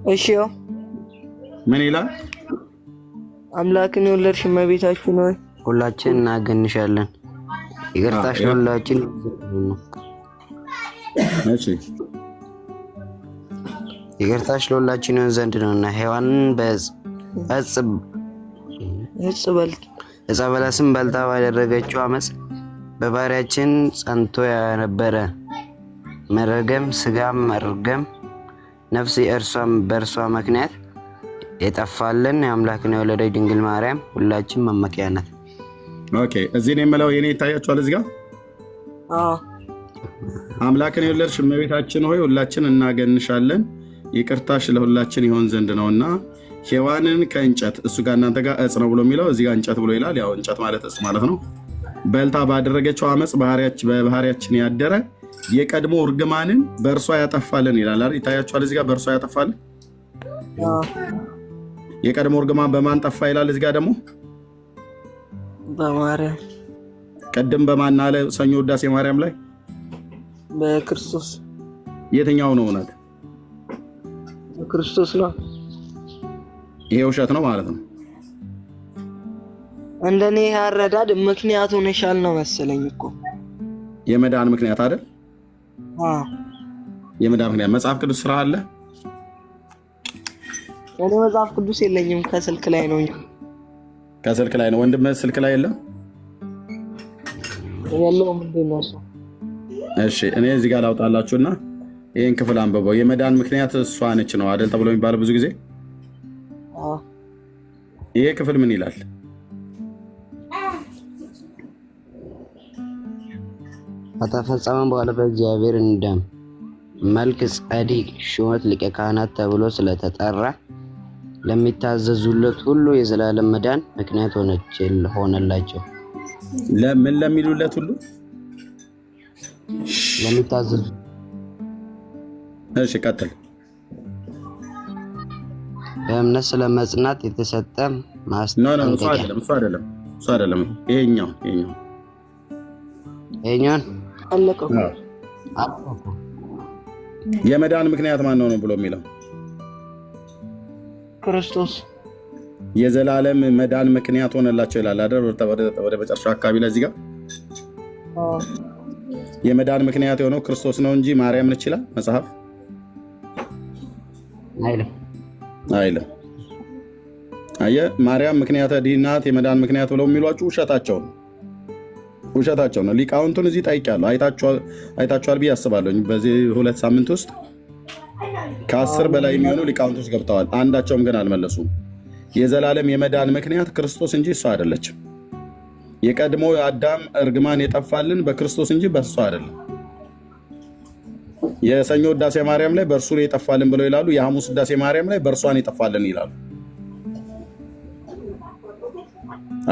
እሺ ምን ይላል? አምላክን የወለድሽ እመቤታችን ሆይ ሁላችን እናገንሻለን፣ ይቅርታሽ ለሁላችን ነው። እሺ ይቅርታሽ ለሁላችን ይሆን ዘንድ ነውና ሔዋንን ዕፀ በለስን በልታ ባደረገችው አመፅ በባህሪያችን ጸንቶ የነበረ መረገም ሥጋ መርገም ነፍስ በእርሷ ምክንያት የጠፋልን የአምላክን የወለደች ድንግል ማርያም ሁላችን መመኪያ ናት። ኦኬ እዚህ ነው የምለው የኔ ይታያችኋል እዚህ ጋር? አዎ። አምላክን የወለድሽ እመቤታችን ሆይ ሁላችን እናገንሻለን ይቅርታሽ ለሁላችን ይሆን ዘንድ ነውና ሔዋንን ከእንጨት እሱ ጋር እናንተ ጋር ዕፅ ነው ብሎ የሚለው እዚህ ጋር እንጨት ብሎ ይላል። ያው እንጨት ማለት ዕፅ ማለት ነው። በልታ ባደረገችው አመፅ በባህሪያችን ያደረ የቀድሞ እርግማንን በእርሷ ያጠፋልን ይላል አይደል? ይታያችኋል እዚህ ጋር በእርሷ ያጠፋልን። የቀድሞ እርግማን በማን ጠፋ ይላል እዚህ ጋር ደግሞ? በማርያም። ቀደም በማን አለ? ሰኞ ውዳሴ ማርያም ላይ በክርስቶስ። የትኛው ነው እውነት? ክርስቶስ ነው። ይሄ ውሸት ነው ማለት ነው። እንደኔ ያረዳድ ምክንያት ሆነሻል ነው መሰለኝ እኮ የመዳን ምክንያት አይደል? አዎ የመዳን ምክንያት መጽሐፍ ቅዱስ ስራ አለ። እኔ መጽሐፍ ቅዱስ የለኝም፣ ከስልክ ላይ ነው እንጂ። ከስልክ ላይ ነው ወንድም? ስልክ ላይ የለም የለውም። ምንድን ነው እሱ? እሺ እኔ እዚህ ጋር ላውጣላችሁና ይሄን ክፍል አንብበው። የመዳን ምክንያት እሷ ነች ነው አይደል ተብሎ የሚባለው ብዙ ጊዜ። ይሄ ክፍል ምን ይላል? ከተፈጸመ በኋላ በእግዚአብሔር እንደም መልክ ጸዲቅ ሹመት ሊቀ ካህናት ተብሎ ስለተጠራ ለሚታዘዙለት ሁሉ የዘላለም መዳን ምክንያት ሆነላቸው። ለምን ለሚሉለት ሁሉ ለሚታዘዙ። እሺ ቀጥል። በእምነት ስለመጽናት የተሰጠ ማስጠንቀቂያ። እሱ አይደለም። ይሄኛው አለቀው። የመዳን ምክንያት ማን ነው ብሎ የሚለው? ክርስቶስ የዘላለም መዳን ምክንያት ሆነላቸው ይላል አይደል? ወደ መጨረሻው አካባቢ ላይ እዚህ ጋር የመዳን ምክንያት የሆነው ክርስቶስ ነው እንጂ ማርያም ነች ይላል መጽሐፍ አይደለም። አይልም። አየህ ማርያም ምክንያተ ድኅነት የመዳን ምክንያት ብለው የሚሏችሁ ውሸታቸው ነው። ሊቃውንቱን እዚህ ጠይቄያለሁ። አይታችኋል ብዬ አስባለሁ። በዚህ 2 ሳምንት ውስጥ ከ10 በላይ የሚሆኑ ሊቃውንቶች ገብተዋል። አንዳቸውም ግን አልመለሱም። የዘላለም የመዳን ምክንያት ክርስቶስ እንጂ እሷ አይደለችም። የቀድሞ አዳም እርግማን የጠፋልን በክርስቶስ እንጂ በእርሷ አይደለም። የሰኞ ውዳሴ ማርያም ላይ በእርሱ የጠፋልን ብለው ይላሉ። የሐሙስ ውዳሴ ማርያም ላይ በእርሷን የጠፋልን ይላሉ።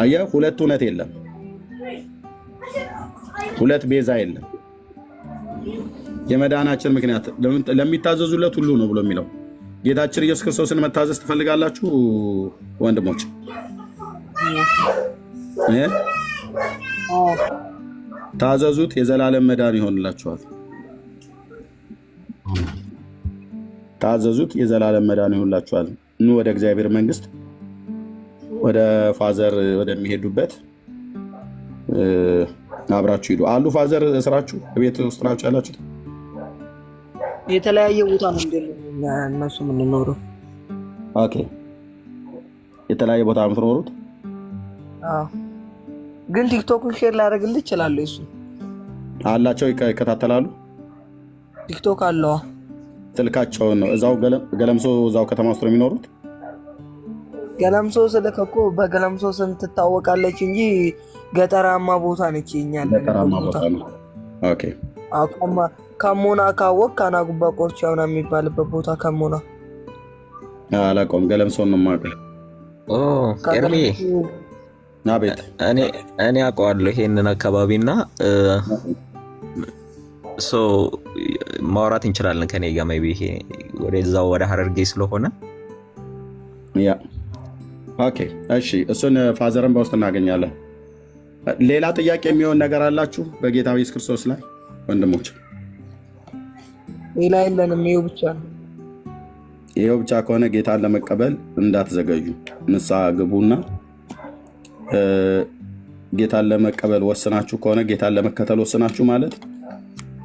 አየህ፣ ሁለት እውነት የለም፣ ሁለት ቤዛ የለም። የመዳናችን ምክንያት ለሚታዘዙለት ሁሉ ነው ብሎ የሚለው ጌታችን ኢየሱስ ክርስቶስን መታዘዝ ትፈልጋላችሁ ወንድሞች? ታዘዙት፣ የዘላለም መዳን ይሆንላችኋል። ታዘዙት፣ የዘላለም መዳን ይሆንላችኋል። ኑ ወደ እግዚአብሔር መንግስት፣ ወደ ፋዘር ወደሚሄዱበት አብራችሁ ሂዱ አሉ። ፋዘር ስራችሁ ቤት ውስጥ ናችሁ ያላችሁት? የተለያየ ቦታ ነው እነሱ የምንኖረው። ኦኬ፣ የተለያየ ቦታ ነው የምትኖሩት? አዎ፣ ግን ቲክቶክን ሼር ላደርግልህ እችላለሁ። እሱ አላቸው፣ ይከታተላሉ። ቲክቶክ አለው። ስልካቸውን ነው እዛው ገለምሶ፣ እዛው ከተማ ውስጥ ነው የሚኖሩት። ገለምሶ ስልክ እኮ በገለምሶ ስም ትታወቃለች እንጂ ገጠራማ ቦታ ነች። ይኛል ገጠራማ ቦታ ነው። ኦኬ፣ ከሞና ካወቅ ካና ጉባ ቆርቻውና የሚባልበት ቦታ ከሞና አላውቀውም። ገለምሶን ነው የማውቀው። ኤርሚ፣ አቤት። እኔ አውቀዋለሁ ይሄንን አካባቢና ማውራት እንችላለን ከኔ ጋር ሜይ ቢ ይሄ ወደዛው ወደ ሀረርጌ ስለሆነ ያ ኦኬ፣ እሺ። እሱን ፋዘርን በውስጥ እናገኛለን። ሌላ ጥያቄ የሚሆን ነገር አላችሁ በጌታ ኢየሱስ ክርስቶስ ላይ ወንድሞች? ሌላ የለንም። ይኸው ብቻ ነው። ይኸው ብቻ ከሆነ ጌታን ለመቀበል እንዳትዘገዩ፣ ንስሐ ግቡና ጌታን ለመቀበል ወስናችሁ ከሆነ ጌታን ለመከተል ወስናችሁ ማለት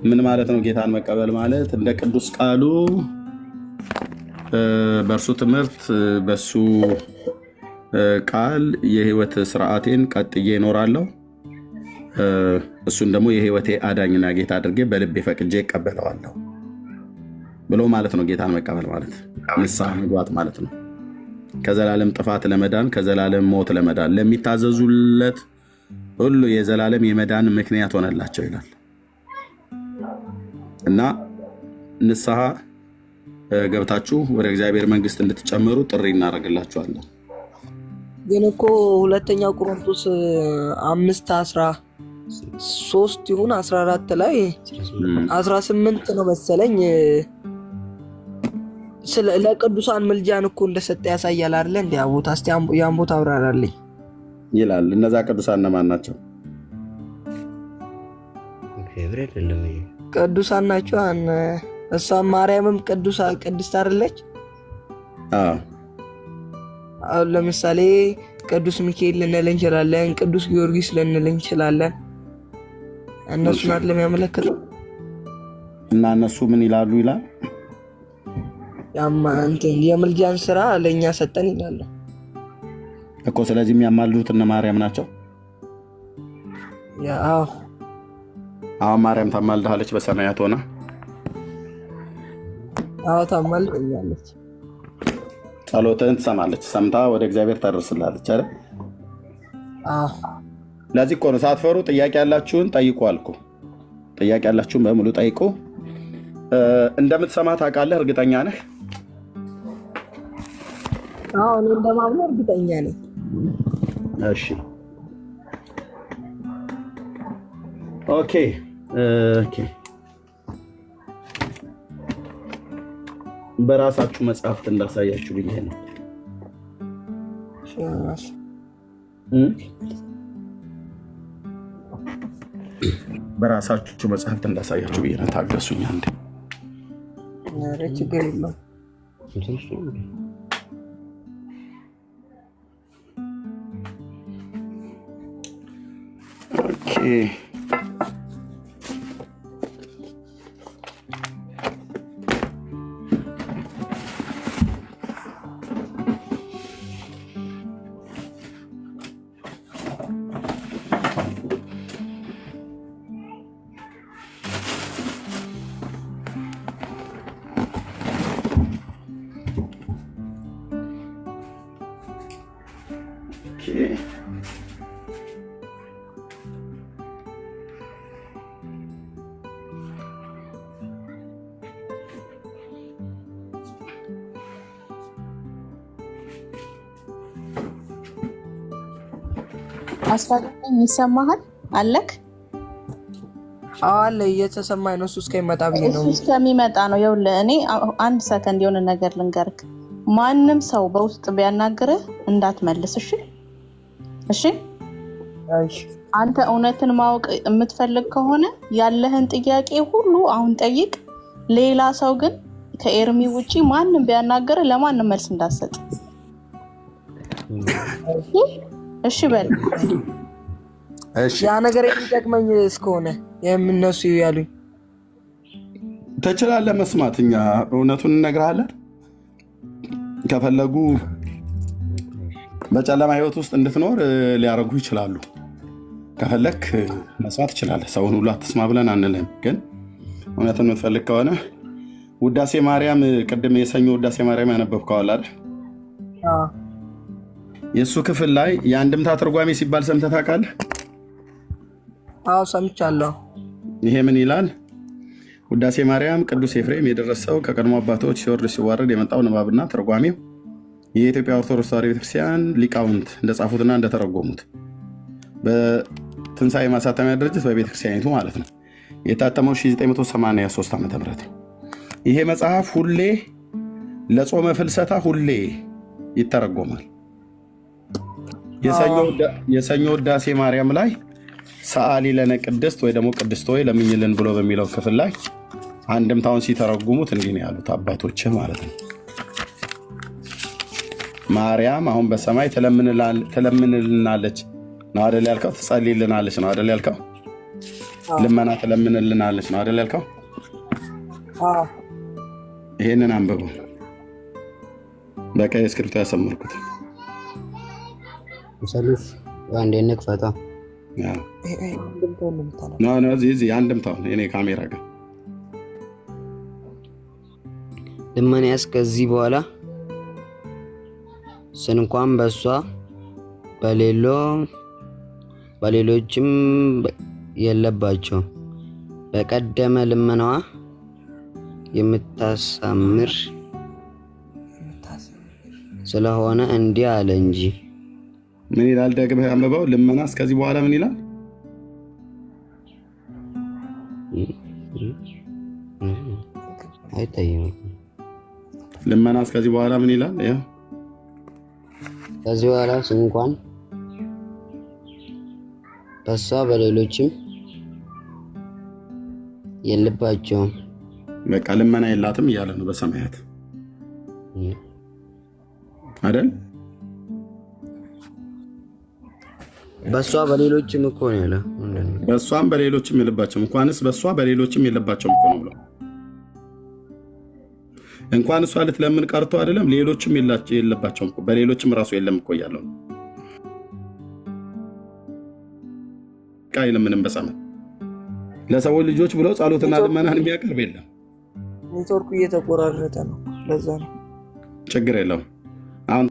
ምን ማለት ነው? ጌታን መቀበል ማለት እንደ ቅዱስ ቃሉ በእርሱ ትምህርት በሱ ቃል የህይወት ስርዓቴን ቀጥዬ እኖራለሁ፣ እሱን ደግሞ የህይወቴ አዳኝና ጌታ አድርጌ በልቤ ፈቅጄ እቀበለዋለሁ ብሎ ማለት ነው። ጌታን መቀበል ማለት ንስሐ መግባት ማለት ነው። ከዘላለም ጥፋት ለመዳን ከዘላለም ሞት ለመዳን ለሚታዘዙለት ሁሉ የዘላለም የመዳን ምክንያት ሆነላቸው ይላል እና ንስሐ ገብታችሁ ወደ እግዚአብሔር መንግስት እንድትጨምሩ ጥሪ እናደርግላችኋለን። ግን እኮ ሁለተኛ ቆሮንቶስ 5:13 ይሁን 14 ላይ 18 ነው መሰለኝ ለቅዱሳን ምልጃን እኮ እንደሰጠ ያሳያል አይደል? እንዴ ቦታ እስቲ ያን ቦታ አብራራልኝ ይላል። እነዛ ቅዱሳን እነማን ናቸው? ቅዱሳን ናቸው። እሷ ማርያምም ቅድስት አይደለች? አሁን ለምሳሌ ቅዱስ ሚካኤል ልንል እንችላለን፣ ቅዱስ ጊዮርጊስ ልንል እንችላለን። እነሱን አይደለም የሚያመለክተው? እና እነሱ ምን ይላሉ ይላል የምልጃን ስራ ለእኛ ሰጠን ይላሉ እኮ። ስለዚህ የሚያማልዱት እነ ማርያም ናቸው። አሁን ማርያም ታማልድሃለች በሰማያት ሆና። አዎ ታማልደኛለች። ጸሎትህን ትሰማለች፣ ሰምታ ወደ እግዚአብሔር ታደርስላለች አይደል? ለዚህ እኮ ነው ሳትፈሩ ጥያቄ ያላችሁን ጠይቁ አልኩ። ጥያቄ ያላችሁን በሙሉ ጠይቁ። እንደምትሰማ ታውቃለህ? እርግጠኛ ነህ? አዎ እኔ እንደማምነው እርግጠኛ ነኝ። እሺ ኦኬ ኦኬ። በራሳችሁ መጽሐፍት እንዳሳያችሁ ብዬ ነው። በራሳችሁ መጽሐፍት እንዳሳያችሁ ብዬ ነው። ታገሱኝ አንዴ። ችግር የለውም። ኦኬ አስፋልኝ ይሰማሃል አለክ አለ እየተሰማኝ ነው። እሱ እስከሚመጣ ብዬ ነው። እሱ እስከሚመጣ ነው። ይኸውልህ እኔ አንድ ሰከንድ የሆነ ነገር ልንገርክ። ማንም ሰው በውስጥ ቢያናግርህ እንዳትመልስ። እሺ እሺ። አንተ እውነትን ማወቅ የምትፈልግ ከሆነ ያለህን ጥያቄ ሁሉ አሁን ጠይቅ። ሌላ ሰው ግን ከኤርሚ ውጪ ማንም ቢያናግርህ ለማንም መልስ እንዳትሰጥ። እሺ በል። ያ ነገር የሚጠቅመኝ እስከሆነ የምነሱ ያሉኝ ትችላለህ መስማት። እኛ እውነቱን እነግርሃለን። ከፈለጉ በጨለማ ህይወት ውስጥ እንድትኖር ሊያረጉ ይችላሉ። ከፈለክ መስማት ትችላለህ። ሰውን ሁሉ አትስማ ብለን አንልም። ግን እውነቱን የምትፈልግ ከሆነ ውዳሴ ማርያም፣ ቅድም የሰኞ ውዳሴ ማርያም ያነበብከው አይደል? የእሱ ክፍል ላይ የአንድምታ ትርጓሜ ሲባል ሰምተህ ታውቃለህ? አዎ ሰምቻለሁ። ይሄ ምን ይላል? ውዳሴ ማርያም ቅዱስ ኤፍሬም የደረሰው ከቀድሞ አባቶች ሲወርድ ሲዋረድ የመጣው ንባብና ትርጓሜው የኢትዮጵያ ኦርቶዶክስ ተዋሕዶ ቤተክርስቲያን ሊቃውንት እንደጻፉትና እንደተረጎሙት በትንሣኤ ማሳተሚያ ድርጅት በቤተክርስቲያኒቱ ማለት ነው የታተመው 1983 ዓ.ም። ይሄ መጽሐፍ ሁሌ ለጾመ ፍልሰታ ሁሌ ይተረጎማል። የሰኞ ውዳሴ ማርያም ላይ ሰዓሊ ለነ ቅድስት ወይ ደግሞ ቅድስት ሆይ ለምኝልን ብሎ በሚለው ክፍል ላይ አንድምታውን ሲተረጉሙት እንዲህ ነው ያሉት አባቶች ማለት ነው። ማርያም አሁን በሰማይ ትለምንልናለች ነው አይደል ያልከው? ትጸልይልናለች ነው አይደል ያልከው? ልመና ትለምንልናለች ነው አይደል ያልከው? ይሄንን አንብቡ። በቀይ እስክሪብቶ ያሰመርኩት ሰሉፍ አንዴ ንክፈታ ነው እዚህ አንድምታው የኔ ካሜራ ጋር ልመናስ ከዚህ በኋላ ስንኳን በሷ በሌሎችም የለባቸው በቀደመ ልመናዋ የምታሳምር ስለሆነ እንዲህ አለ እንጂ ምን ይላል? ደግመህ አንብበው። ልመናስ ከዚህ በኋላ ምን ይላል? አይታየም። ልመናስ ከዚህ በኋላ ምን ይላል? ያው ከዚህ በኋላ እንኳን በሷ በሌሎችም የለባቸውም። በቃ ልመና የላትም እያለ ነው በሰማያት አይደል? በሷ በሌሎችም እኮ ነው ያለው። በሷም በሌሎችም የለባቸውም። እንኳንስ በሷ በሌሎችም የለባቸውም እኮ ነው ብለው እንኳን እሷ ልትለምን ቀርቶ አይደለም ሌሎችም የለባቸውም እኮ በሌሎችም ራሱ የለም እኮ ያለው ቃይ ለምንም በሰማይ ለሰው ልጆች ብለው ጸሎትና ልመናን የሚያቀርብ የለም። ኔትወርኩ እየተቆራረጠ ነው፣ ለዛ ነው። ችግር የለውም። አሁን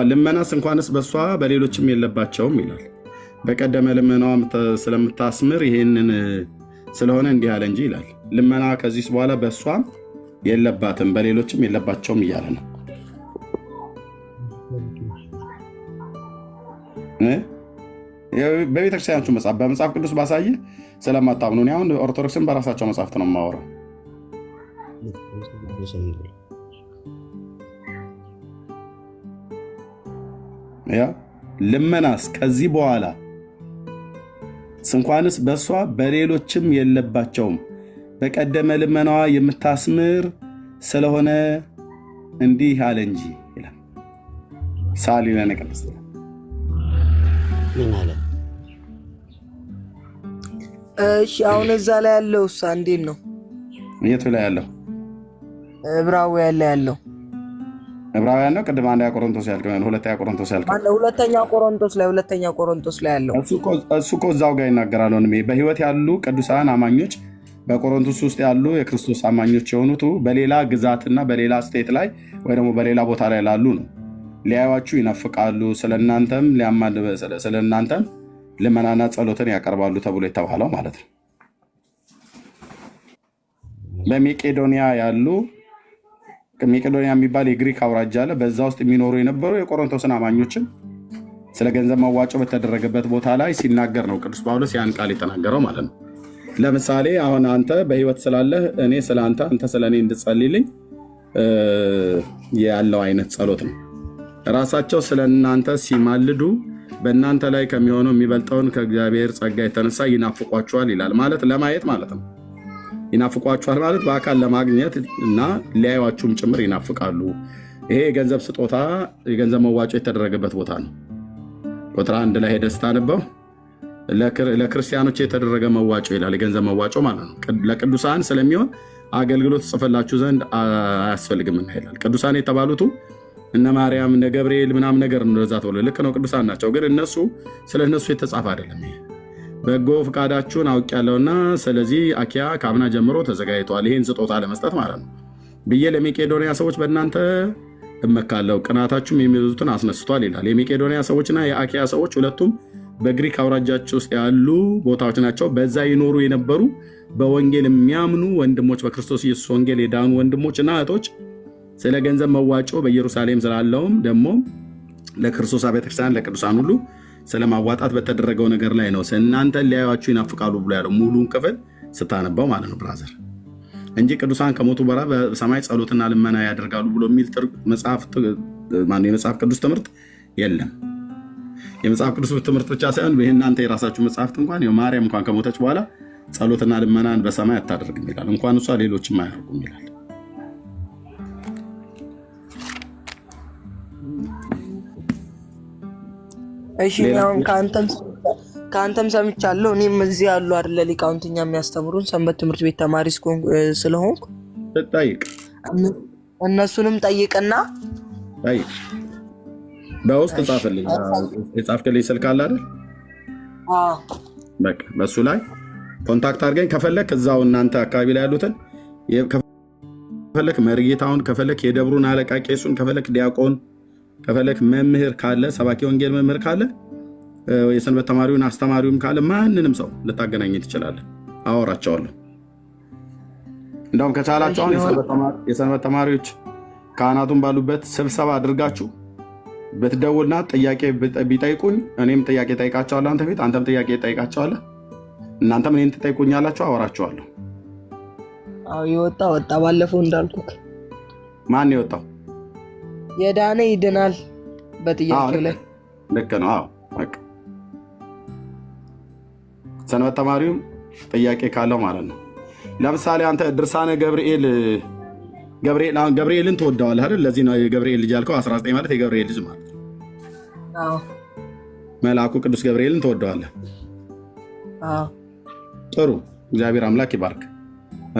ልመናስ እንኳንስ በሷ በሌሎችም የለባቸውም ይላል። በቀደመ ልመናዋ ስለምታስምር ይሄንን ስለሆነ እንዲህ አለ እንጂ ይላል። ልመና ከዚህ በኋላ በሷም የለባትም በሌሎችም የለባቸውም እያለ ነው። በቤተክርስቲያናችሁ መጽሐፍ በመጽሐፍ ቅዱስ ባሳየ ስለማታምኑ እኔ አሁን ኦርቶዶክስን በራሳቸው መጽሐፍት ነው የማወራው። ያ ልመናስ ከዚህ በኋላ እንኳንስ በሷ በሌሎችም የለባቸውም በቀደመ ልመናዋ የምታስምር ስለሆነ እንዲህ አለ እንጂ ይላል። ሳሊ ለነ ቅድስት ምን አለ? እሺ አሁን እዛ ላይ ያለው እንዴት ነው? የቱ ላይ ያለው? ዕብራውያን ላይ ያለው ዕብራውያን ነው። ቅድም አንደኛ ቆሮንቶስ ያልከው ነው። ሁለተኛ ቆሮንቶስ ያልከው ማለት ሁለተኛ ቆሮንቶስ ላይ ያለው እሱ እኮ እዛው ጋር ይናገራል። በህይወት ያሉ ቅዱሳን አማኞች በቆሮንቶስ ውስጥ ያሉ የክርስቶስ አማኞች የሆኑት በሌላ ግዛትና በሌላ ስቴት ላይ ወይ ደግሞ በሌላ ቦታ ላይ ላሉ ነው። ሊያዩአችሁ ይናፍቃሉ፣ ስለናንተም ስለናንተም ልመናና ጸሎትን ያቀርባሉ ተብሎ የተባለው ማለት ነው። በመቄዶንያ ያሉ መቄዶንያ የሚባል የግሪክ አውራጃ አለ። በዛ ውስጥ የሚኖሩ የነበሩ የቆሮንቶስን አማኞችን ስለ ገንዘብ መዋጮ በተደረገበት ቦታ ላይ ሲናገር ነው ቅዱስ ጳውሎስ ያን ቃል የተናገረው ማለት ነው። ለምሳሌ አሁን አንተ በህይወት ስላለህ እኔ ስለ አንተ ስለ እኔ እንድጸልይልኝ ያለው አይነት ጸሎት ነው። ራሳቸው ስለ እናንተ ሲማልዱ በእናንተ ላይ ከሚሆነው የሚበልጠውን ከእግዚአብሔር ጸጋ የተነሳ ይናፍቋችኋል ይላል። ማለት ለማየት ማለት ነው። ይናፍቋችኋል ማለት በአካል ለማግኘት እና ሊያዩአችሁም ጭምር ይናፍቃሉ። ይሄ የገንዘብ ስጦታ የገንዘብ መዋጮ የተደረገበት ቦታ ነው። ቁጥር 1 ላይ ሄደህ ስታነበው ለክርስቲያኖች የተደረገ መዋጮ ይላል። የገንዘብ መዋጮ ማለት ነው። ለቅዱሳን ስለሚሆን አገልግሎት ጽፈላችሁ ዘንድ አያስፈልግም ይላል። ቅዱሳን የተባሉት እነ ማርያም እነ ገብርኤል ምናምን ነገር እንደዛ ተብሎ ልክ ነው፣ ቅዱሳን ናቸው። ግን እነሱ ስለ እነሱ የተጻፈ አይደለም። ይሄ በጎ ፈቃዳችሁን አውቄያለሁና ስለዚህ አኪያ ከአምና ጀምሮ ተዘጋጅቷል ይሄን ስጦታ ለመስጠት ማለት ነው ብዬ ለመቄዶንያ ሰዎች በእናንተ እመካለሁ፣ ቅናታችሁም የሚበዙትን አስነስቷል ይላል። የመቄዶንያ ሰዎችና የአኪያ ሰዎች ሁለቱም በግሪክ አውራጃቸው ውስጥ ያሉ ቦታዎች ናቸው። በዛ ይኖሩ የነበሩ በወንጌል የሚያምኑ ወንድሞች፣ በክርስቶስ ኢየሱስ ወንጌል የዳኑ ወንድሞችና እህቶች ስለ ገንዘብ መዋጮ በኢየሩሳሌም ስላለውም ደግሞ ለክርስቶስ ቤተክርስቲያን ለቅዱሳን ሁሉ ስለማዋጣት በተደረገው ነገር ላይ ነው እናንተን ሊያዩአችሁ ይናፍቃሉ ብሎ ያለው ሙሉን ክፍል ስታነበው ማለት ነው ብራዘር፣ እንጂ ቅዱሳን ከሞቱ በኋላ በሰማይ ጸሎትና ልመና ያደርጋሉ ብሎ የሚል የመጽሐፍ ቅዱስ ትምህርት የለም። የመጽሐፍ ቅዱስ ትምህርት ብቻ ሳይሆን እናንተ የራሳችሁ መጽሐፍት እንኳን ማርያም እንኳን ከሞተች በኋላ ጸሎትና ልመናን በሰማይ አታደርግም ይላል። እንኳን እሷ ሌሎችም አያደርጉም ይላል። እሺ አሁን ከአንተም ሰምቻለሁ። እኔም እዚህ ያሉ አይደለ ሊቃውንትኛ የሚያስተምሩን ሰንበት ትምህርት ቤት ተማሪ ስለሆንኩ ጠይቅ፣ እነሱንም ጠይቅና ጠይቅ። በውስጥ ጻፍልኝ፣ የጻፍክልኝ ስልክ አለ አይደል? በቃ በሱ ላይ ኮንታክት አድርገኝ። ከፈለክ እዛው እናንተ አካባቢ ላይ ያሉትን ከፈለክ መርጌታውን፣ ከፈለክ የደብሩን አለቃ ቄሱን፣ ከፈለክ ዲያቆን፣ ከፈለክ መምህር ካለ ሰባኪ ወንጌል መምህር ካለ የሰንበት ተማሪውን አስተማሪውም ካለ ማንንም ሰው ልታገናኝ ትችላለህ። አወራቸዋለሁ። እንደውም ከቻላችሁ የሰንበት ተማሪዎች ካህናቱን ባሉበት ስብሰባ አድርጋችሁ ብትደውልና ጥያቄ ቢጠይቁኝ እኔም ጥያቄ ጠይቃቸዋለሁ አንተ ፊት፣ አንተም ጥያቄ ጠይቃቸዋለህ፣ እናንተም እኔን ትጠይቁኛላችሁ፣ አወራቸዋለሁ። የወጣ ወጣ። ባለፈው እንዳልኩት ማን የወጣው የዳነ ይድናል በጥያቄው ላይ ልክ ነው። አዎ በቃ ሰንበት ተማሪውም ጥያቄ ካለው ማለት ነው። ለምሳሌ አንተ ድርሳነ ገብርኤልን ትወደዋለህ አይደል? ለዚህ ነው የገብርኤል ልጅ ያልከው። 19 ማለት የገብርኤል ልጅ ማለት አዎ፣ መልአኩ ቅዱስ ገብርኤልን ትወደዋለህ። አዎ፣ ጥሩ። እግዚአብሔር አምላክ ይባርክ።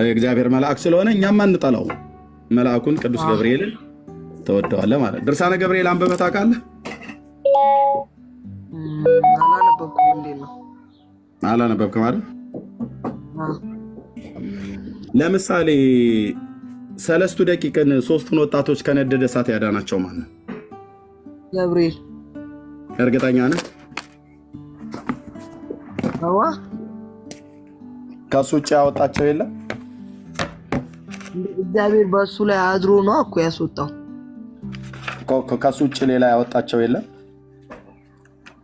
የእግዚአብሔር መልአክ ስለሆነ እኛም አንጠላው። መልአኩን ቅዱስ ገብርኤልን ትወደዋለህ ማለት። ድርሳነ ገብርኤል አንብበህ ታውቃለህ? አላነበብኩም። እንዴት ነው አላነበብክም አይደል? ለምሳሌ ሰለስቱ ደቂቅን ሶስቱን ወጣቶች ከነደደ እሳት ያዳናቸው ማን ነው? ገብርኤል። እርግጠኛ ነህ? አዋ ከሱ ውጭ ያወጣቸው የለም። እግዚአብሔር በእሱ ላይ አድሮ ነው እኮ ያስወጣው። ከሱ ውጭ ሌላ ያወጣቸው የለም።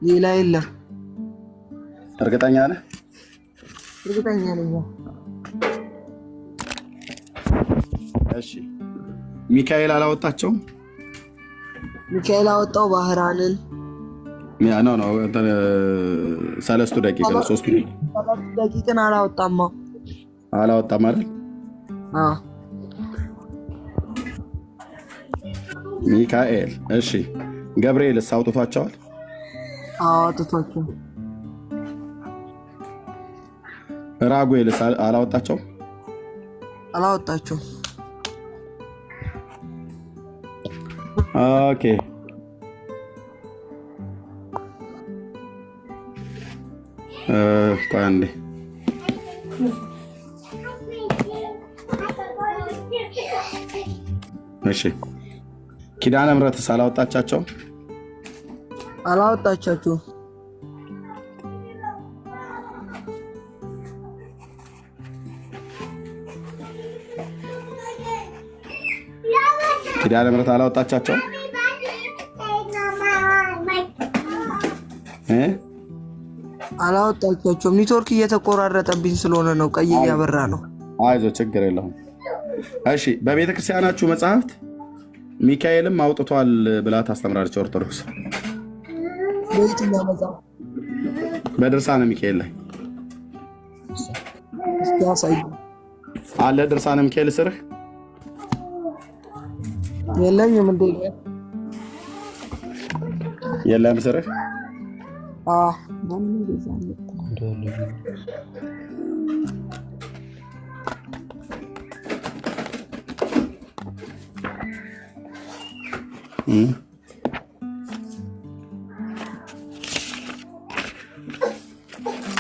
ሌላ የለም። እርግጠኛ ነህ? እርግጠኛ ነኝ። እሺ ሚካኤል አላወጣቸውም? ሚካኤል አወጣው ባህራንን። ነው ሰለስቱ ደቂቅ ነው። ሶስቱ ደቂቅን አላወጣም አይደል? ሚካኤል። እሺ ገብርኤልስ አውጥቷቸዋል? አውጥቷቸው። ራጉኤልስ አላወጣቸውም? አላወጣቸውም። ኦኬ ቆይ አንዴ። እሺ ኪዳነ ምሕረት ሳላወጣቻቸው አላወጣቻችሁ ኪዳነ ምሕረት አላወጣቻቸው አላወጣቻቸው ኔትወርክ እየተቆራረጠብኝ ስለሆነ ነው ቀይ እያበራ ነው አይዞ ችግር የለውም እሺ በቤተ ክርስቲያናችሁ መጽሐፍት ሚካኤልም አውጥቷል ብላ ታስተምራለች ኦርቶዶክስ በድርሳነ ሚካኤል ላይ አለ ድርሳነ ሚካኤል ስርህ የለኝም እንዴ የለም ስርህ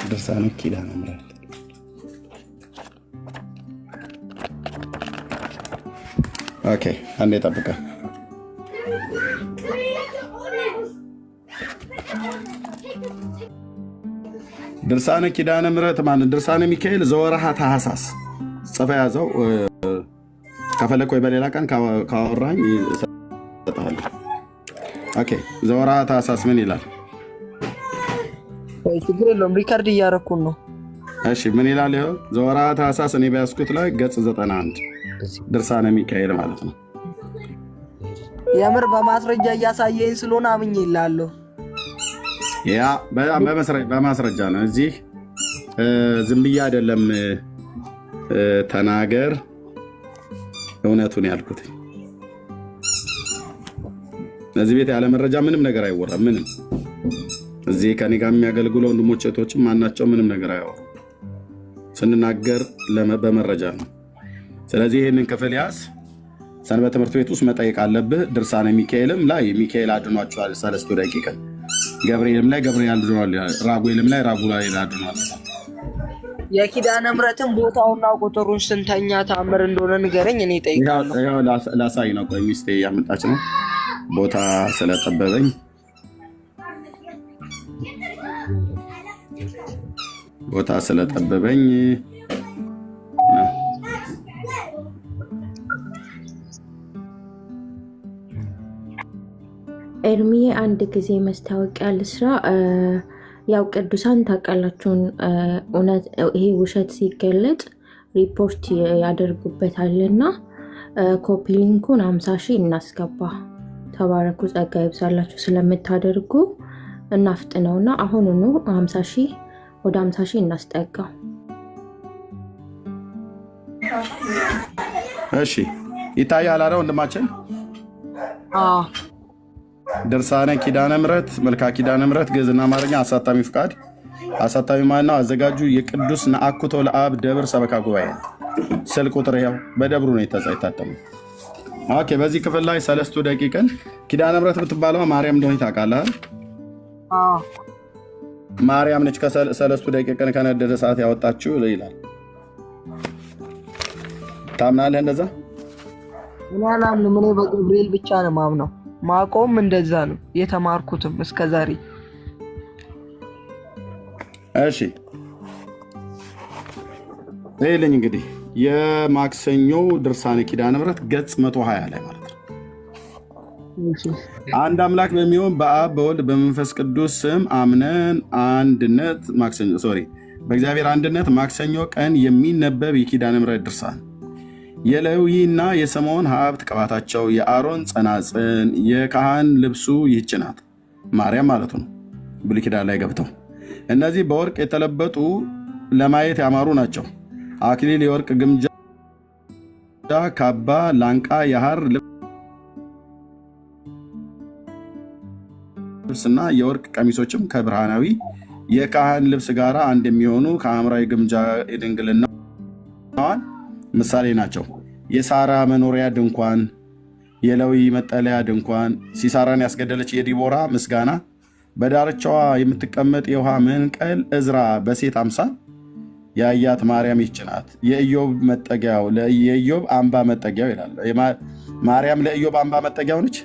ድርሳነ ኪዳነ ምሕረት ኦኬ አንዴ ጠብቀ ድርሳነ ኪዳነ ምሕረት ማለት ድርሳነ ሚካኤል ዘወርሃ ታኅሳስ ጽፈ ያዘው ከፈለክ ወይ በሌላ ቀን ካወራኝ እሰጥሃለሁ ኦኬ ዘወርሃ ታኅሳስ ምን ይላል ችግር የለውም ሪካርድ እያደረኩን ነው እሺ ምን ይላል ይኸው ዘወርሃ ታኅሳስ እኔ በያዝኩት ላይ ገጽ 91 ድርሳነ ሚካኤል ማለት ነው የምር በማስረጃ እያሳየኝ ስለሆነ አምኜ ይላለሁ ያ በማስረጃ ነው እዚህ ዝም ብዬ አይደለም ተናገር እውነቱን ያልኩት እዚህ ቤት ያለ መረጃ ምንም ነገር አይወራም ምንም እዚህ ከኔ ጋር የሚያገልግሉ ወንድሞች እህቶችም ማናቸው ምንም ነገር አያወሩ ስንናገር በመረጃ ነው ስለዚህ ይሄንን ክፍል ያዝ ሰንበት ትምህርት ቤት ውስጥ መጠየቅ አለብህ ድርሳነ ሚካኤልም ላይ ሚካኤል አድኗቸዋል 3 ደቂቃ ገብርኤልም ላይ ገብርኤል አድኗል ራጉኤልም ላይ ራጉኤል አድኗል የኪዳነ ምሕረትን ቦታውና ቁጥሩን ስንተኛ ተአምር እንደሆነ ንገረኝ እኔ እጠይቃለሁ ያው ላሳይ ነው ቆይ ሚስቴ ያመጣች ነው ቦታ ስለጠበበኝ ኤርሚዬ አንድ ጊዜ መስታወቂያ ልስራ ያው ቅዱሳን ታውቃላችሁን ይሄ ውሸት ሲገለጥ ሪፖርት ያደርጉበታልና ኮፒ ሊንኩን 50,000 እናስገባ ተባረኩ ጸጋ ይብዛላችሁ ስለምታደርጉ እናፍጥነውና አሁኑኑ 50,000 ወደ 50,000 እናስጠጋው እሺ ይታያል አይደል ወንድማችን ድርሳነ ኪዳነ ምሕረት መልካ ኪዳነ ምሕረት ግዕዝና አማርኛ አሳታሚ ፍቃድ አሳታሚ ማነው አዘጋጁ የቅዱስ ነአኩቶ ለአብ ደብር ሰበካ ጉባኤ ስልክ ቁጥር ይኸው በደብሩ ነው የታተመው ኦኬ በዚህ ክፍል ላይ 3 ደቂቃን ኪዳነ ምሕረት የምትባለው ማርያም እንደሆነ ታውቃለህ ማርያም ነች ከ3 ደቂቃን ከነደደ ሰዓት ያወጣችው ይላል ታምናለህ እንደዛ ምናምን ምን በገብርኤል ብቻ ነው ማምነው ማቆም እንደዛ ነው የተማርኩትም እስከዛሬ እሺ ይሄልኝ እንግዲህ የማክሰኞ ድርሳነ ኪዳነ ምሕረት ገጽ 120 ላይ ማለት ነው አንድ አምላክ በሚሆን በአብ በወልድ በመንፈስ ቅዱስ ስም አምነን አንድነት በእግዚአብሔር አንድነት ማክሰኞ ቀን የሚነበብ የኪዳነ ምሕረት ድርሳን የሌዊና የስምዖን ሀብት ቅባታቸው የአሮን ጸናጽን የካህን ልብሱ ይህች ናት ማርያም ማለቱ ነው ብሉይ ኪዳን ላይ ገብተው እነዚህ በወርቅ የተለበጡ ለማየት ያማሩ ናቸው አክሊል የወርቅ ግምጃ ካባ ላንቃ የሐር ልብስና የወርቅ ቀሚሶችም ከብርሃናዊ የካህን ልብስ ጋር አንድ የሚሆኑ ከሐምራዊ ግምጃ የድንግልናዋን ምሳሌ ናቸው የሳራ መኖሪያ ድንኳን የሌዊ መጠለያ ድንኳን ሲሳራን ያስገደለች የዲቦራ ምስጋና በዳርቻዋ የምትቀመጥ የውሃ መንቀል እዝራ በሴት አምሳል ያያት ማርያም ይህች ናት። የኢዮብ መጠጊያው የኢዮብ አምባ መጠጊያው ይላል። ማርያም ለኢዮብ አምባ መጠጊያው ነች።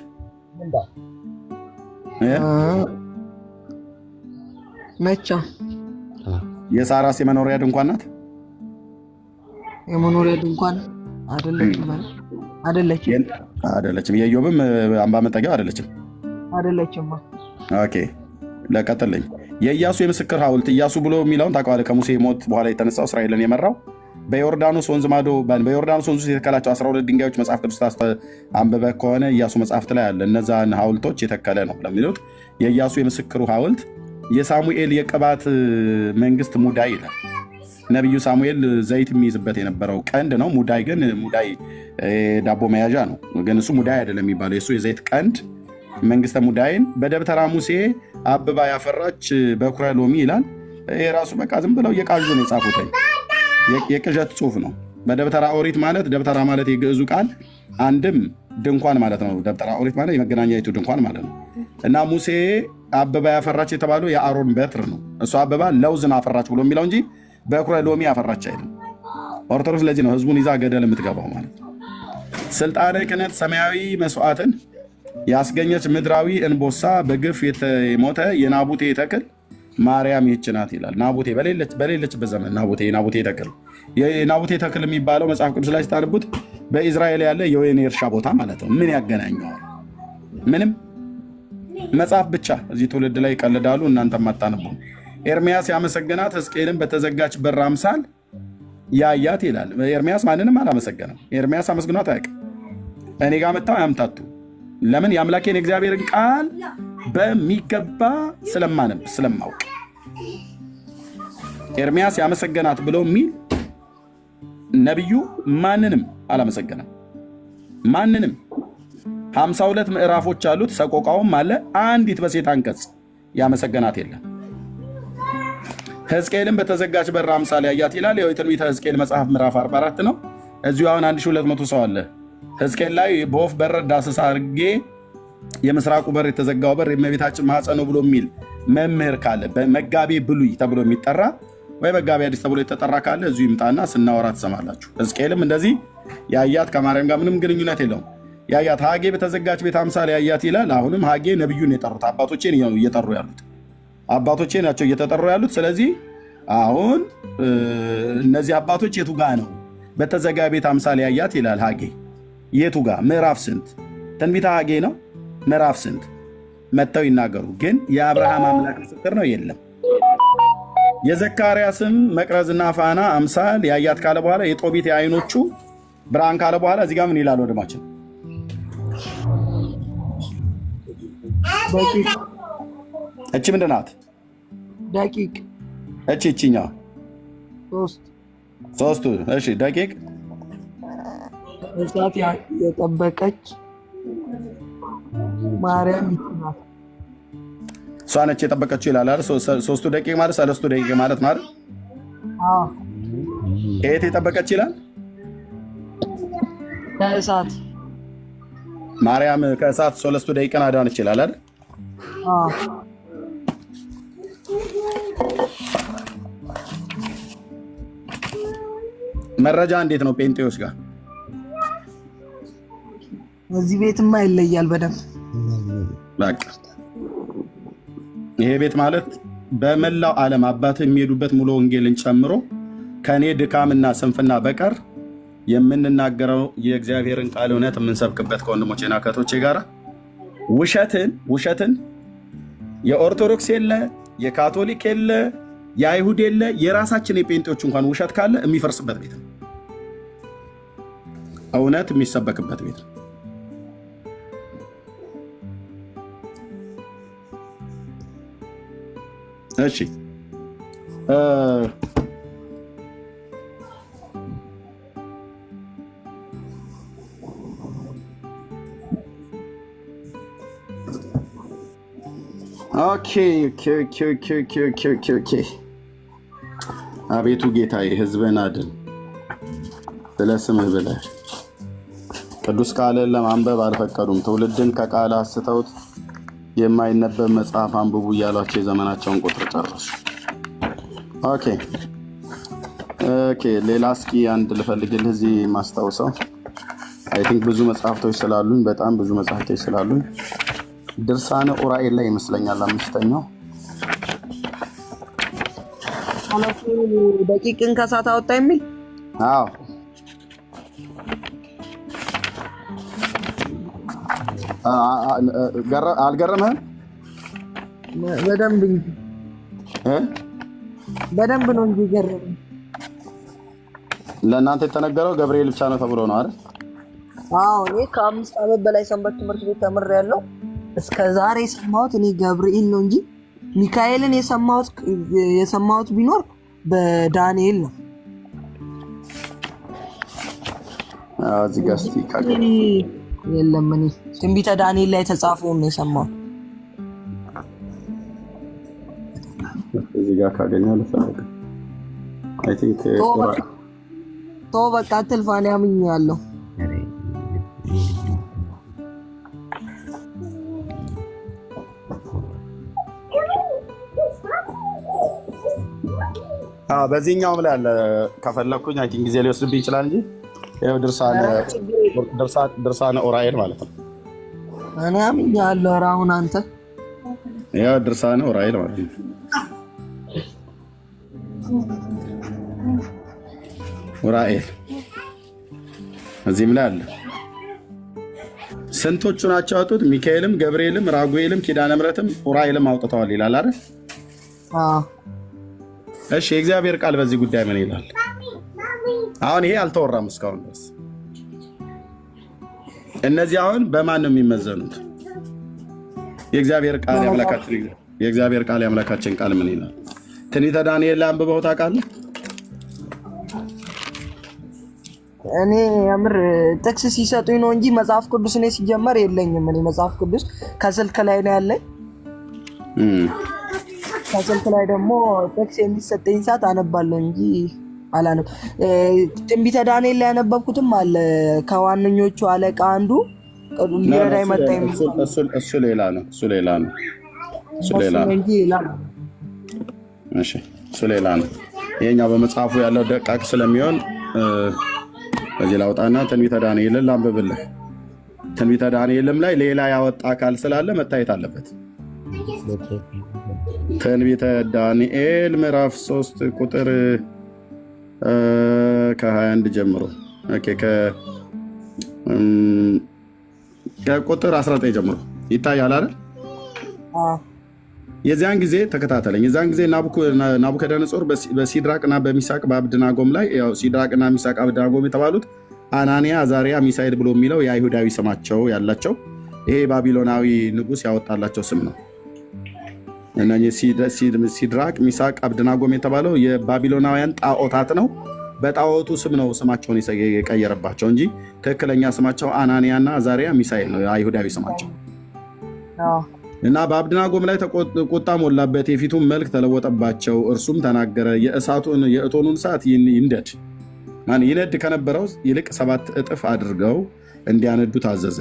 ነቻ የሳራስ የመኖሪያ ድንኳን ናት። የመኖሪያ ድንኳን አይደለችም። የኢዮብም አምባ መጠጊያው አይደለችም። ኦኬ ለቀጥልኝ። የኢያሱ የምስክር ሐውልት ኢያሱ ብሎ የሚለውን ታውቀዋለህ? ከሙሴ ሞት በኋላ የተነሳው እስራኤልን የመራው በዮርዳኖስ ወንዝ ማዶ በዮርዳኖስ ወንዝ ውስጥ የተከላቸው 12 ድንጋዮች መጽሐፍ ቅዱስ አንብበህ ከሆነ ኢያሱ መጽሐፍት ላይ አለ። እነዛን ሐውልቶች የተከለ ነው ለሚሉት የኢያሱ የምስክሩ ሐውልት የሳሙኤል የቅባት መንግስት ሙዳይ ይላል። ነቢዩ ሳሙኤል ዘይት የሚይዝበት የነበረው ቀንድ ነው። ሙዳይ ግን ሙዳይ ዳቦ መያዣ ነው፣ ግን እሱ ሙዳይ አይደለም የሚባለው። የሱ የዘይት ቀንድ መንግስተ ሙዳይን በደብተራ ሙሴ አብባ ያፈራች በኩረ ሎሚ ይላል። የራሱ በቃ ዝም ብለው የቃዡ ነው የጻፉት፣ የቅዠት ጽሁፍ ነው። በደብተራ ኦሪት ማለት ደብተራ ማለት የግዕዙ ቃል አንድም ድንኳን ማለት ነው። ደብተራ ኦሪት ማለት የመገናኛይቱ ድንኳን ማለት ነው። እና ሙሴ አበባ ያፈራች የተባለው የአሮን በትር ነው። እሱ አበባ ለውዝን አፈራች ብሎ የሚለው እንጂ በኩረ ሎሚ ያፈራች አይደለም። ኦርቶዶክስ ለዚህ ነው ህዝቡን ይዛ ገደል የምትገባው ማለት ነው። ስልጣነ ክህነት ሰማያዊ መስዋዕትን ያስገኘች ምድራዊ እንቦሳ በግፍ የሞተ የናቡቴ ተክል ማርያም ይህች ናት ይላል። ናቡቴ በሌለችበት ዘመን ናቡቴ ተክል የናቡቴ ተክል የሚባለው መጽሐፍ ቅዱስ ላይ ስታነቡት በኢዝራኤል ያለ የወይን እርሻ ቦታ ማለት ነው። ምን ያገናኘዋል? ምንም። መጽሐፍ ብቻ እዚህ ትውልድ ላይ ይቀልዳሉ፣ እናንተም አታነቡ። ኤርሚያስ ያመሰገናት ሕዝቅኤልን በተዘጋች በር አምሳል ያያት ይላል። ኤርሚያስ ማንንም አላመሰገነም። ኤርሚያስ አመስግኗት አያውቅም። እኔ ጋር መጣው ያምታቱ። ለምን? የአምላኬን እግዚአብሔርን ቃል በሚገባ ስለማውቅ። ኤርሚያስ ያመሰገናት ብሎ የሚል ነቢዩ ማንንም አላመሰገነም። ማንንም 52 ምዕራፎች አሉት፣ ሰቆቃውም አለ። አንዲት በሴት አንቀጽ ያመሰገናት የለም። ሕዝቅኤልን በተዘጋች በር አምሳል ያያት ይላል። የትንቢተ ሕዝቅኤል መጽሐፍ ምዕራፍ 44 ነው። እዚሁ አሁን 1200 ሰው አለ። ሕዝቅኤል ላይ በወፍ በር ዳሰሳ አድርጌ የምስራቁ በር የተዘጋው በር የእመቤታችን ማኅፀን ነው ብሎ የሚል መምህር ካለ በመጋቤ ብሉይ ተብሎ የሚጠራ ወይ መጋቤ አዲስ ተብሎ የተጠራ ካለ እዚሁ ይምጣና ስናወራ ትሰማላችሁ። ሕዝቅኤልም እንደዚህ ያያት ከማርያም ጋር ምንም ግንኙነት የለውም። ያያት ሀጌ በተዘጋች ቤት አምሳል ያያት ይላል። አሁንም ሀጌ ነቢዩን የጠሩት አባቶቼን እየጠሩ ያሉት አባቶቼ ናቸው እየተጠሩ ያሉት። ስለዚህ አሁን እነዚህ አባቶች የቱ ጋ ነው በተዘጋ ቤት አምሳል ያያት ይላል ሀጌ? የቱ ጋ? ምዕራፍ ስንት? ትንቢተ ሀጌ ነው። ምዕራፍ ስንት? መጥተው ይናገሩ። ግን የአብርሃም አምላክ ምስክር ነው የለም። የዘካርያስም መቅረዝና ፋና አምሳል ያያት ካለ በኋላ የጦቢት የአይኖቹ ብርሃን ካለ በኋላ እዚህ ጋር ምን ይላል ወንድማችን? እቺ ምንድን ናት? ደቂቅ። እቺኛ ሶስቱ። እሺ ደቂቅ እሳት የጠበቀች ማርያም ይችላል። እሷ ነች የጠበቀችው ይላል አይደል? ሶስቱ ደቂቅ ማለት ሰለስቱ ደቂቅ ማለት ማለት ከየት የጠበቀች ይላል? ከእሳት ማርያም ከእሳት ሰለስቱ ደቂቅን አዳነች ይላል አይደል? መረጃ እንዴት ነው ጴንጤዎች ጋር? እዚህ ቤትማ ይለያል በደንብ። በቃ ይሄ ቤት ማለት በመላው ዓለም አባት የሚሄዱበት ሙሉ ወንጌልን ጨምሮ ከኔ ድካምና ስንፍና በቀር የምንናገረው የእግዚአብሔርን ቃል እውነት የምንሰብክበት ከወንድሞቼና ከእህቶቼ ጋር ውሸትን የኦርቶዶክስ የለ፣ የካቶሊክ የለ፣ የአይሁድ የለ፣ የራሳችን የጴንጤዎች እንኳን ውሸት ካለ የሚፈርስበት ቤት ነው። እውነት የሚሰበክበት ቤት ነው። እሺ ኦኬ። አቤቱ ጌታዬ ሕዝብህን አድን ስለ ስምህ ብለህ። ቅዱስ ቃልን ለማንበብ አልፈቀዱም። ትውልድን ከቃል አስተውት የማይነበብ መጽሐፍ አንብቡ እያሏቸው የዘመናቸውን ቁጥር ጨረሱ። ኦኬ ኦኬ ሌላ እስኪ አንድ ልፈልግልህ እዚህ ማስታውሰው አይ ቲንክ ብዙ መጽሐፍቶች ስላሉኝ በጣም ብዙ መጽሐፍቶች ስላሉኝ ድርሳነ ኡራኤል ላይ ይመስለኛል አምስተኛው ደቂቅን ከሳት አወጣ የሚል አዎ አልገረመህም? በደንብ ነው እንጂ ገረመኝ። ለእናንተ የተነገረው ገብርኤል ብቻ ነው ተብሎ ነው አይደል? አዎ እኔ ከ5 ዓመት በላይ ሰንበት ትምህርት ቤት ተምሬያለሁ። እስከ ዛሬ የሰማሁት እኔ ገብርኤል ነው እንጂ ሚካኤልን የሰማሁት ቢኖር በዳንኤል ነው። እዚህ ጋር እስኪ የለም እኔ ትንቢተ ዳንኤል ላይ የተጻፈውን ነው የሰማሁት። እዚህ ጋር ካገኘው ልፈልግ አይ ቲንክ ቶ በቃ አትልፋን ያምኛለሁ። በዚህኛውም ላይ አለ ከፈለኩኝ አይ ቲንክ ጊዜ ሊወስድብኝ ይችላል እንጂ ያው ድርሳነ ኡራኤል ማለት ነው። እኔ አምኛለሁ። ኧረ አሁን አንተ ያው ድርሳነ ኡራኤል ማለት ነው። ኡራኤል እዚህም ላይ አለ። ስንቶቹ ናቸው ያወጡት? ሚካኤልም ገብርኤልም ራጉኤልም ኪዳነ ምሕረትም ኡራኤልም አውጥተዋል ይላል አይደል? እሺ የእግዚአብሔር ቃል በዚህ ጉዳይ ምን ይላል? አሁን ይሄ አልተወራም እስካሁን ድረስ። እነዚህ አሁን በማን ነው የሚመዘኑት? የእግዚአብሔር ቃል የአምላካችን ቃል ምን ይላል? ትንቢተ ዳንኤል ላይ አንብበው ታውቃለህ? እኔ የምር ጥቅስ ሲሰጡኝ ነው እንጂ መጽሐፍ ቅዱስ እኔ ሲጀመር የለኝም። እኔ መጽሐፍ ቅዱስ ከስልክ ላይ ነው ያለኝ። ከስልክ ላይ ደግሞ ጥቅስ የሚሰጠኝ ሰዓት አነባለሁ እንጂ አላነብ። ትንቢተ ዳንኤል ላይ ያነበብኩትም አለ። ከዋነኞቹ አለቃ አንዱ ሊረዳኝ መጣ የሚል እሱ ሌላ ነው። እሱ ሌላ ነው። ይሄኛው በመጽሐፉ ያለው ደቃቅ ስለሚሆን በዚህ ላውጣና ትንቢተ ዳንኤልን ላንብብልህ። ትንቢተ ዳንኤልም ላይ ሌላ ያወጣ አካል ስላለ መታየት አለበት። ትንቢተ ዳንኤል ምዕራፍ 3 ቁጥር ከ21 ጀምሮ ከቁጥር 19 ጀምሮ ይታያል አይደል? የዚያን ጊዜ ተከታተለኝ። የዚያን ጊዜ ናቡከደነጾር በሲድራቅና በሚሳቅ በአብድናጎም ላይ ያው ሲድራቅና ሚሳቅ አብድናጎም የተባሉት አናንያ፣ አዛሪያ፣ ሚሳኤል ብሎ የሚለው የአይሁዳዊ ስማቸው ያላቸው ይሄ ባቢሎናዊ ንጉሥ ያወጣላቸው ስም ነው። እነኚህ ሲድራቅ፣ ሚሳቅ፣ አብድናጎም የተባለው የባቢሎናውያን ጣዖታት ነው። በጣዖቱ ስም ነው ስማቸውን የቀየረባቸው እንጂ ትክክለኛ ስማቸው አናንያና አዛሪያ፣ ሚሳኤል ነው የአይሁዳዊ ስማቸው። እና በአብድናጎም ላይ ቁጣ ሞላበት፣ የፊቱን መልክ ተለወጠባቸው። እርሱም ተናገረ፣ የእቶኑን እሳት ይነድ ከነበረው ይልቅ 7 እጥፍ አድርገው እንዲያነዱ ታዘዘ።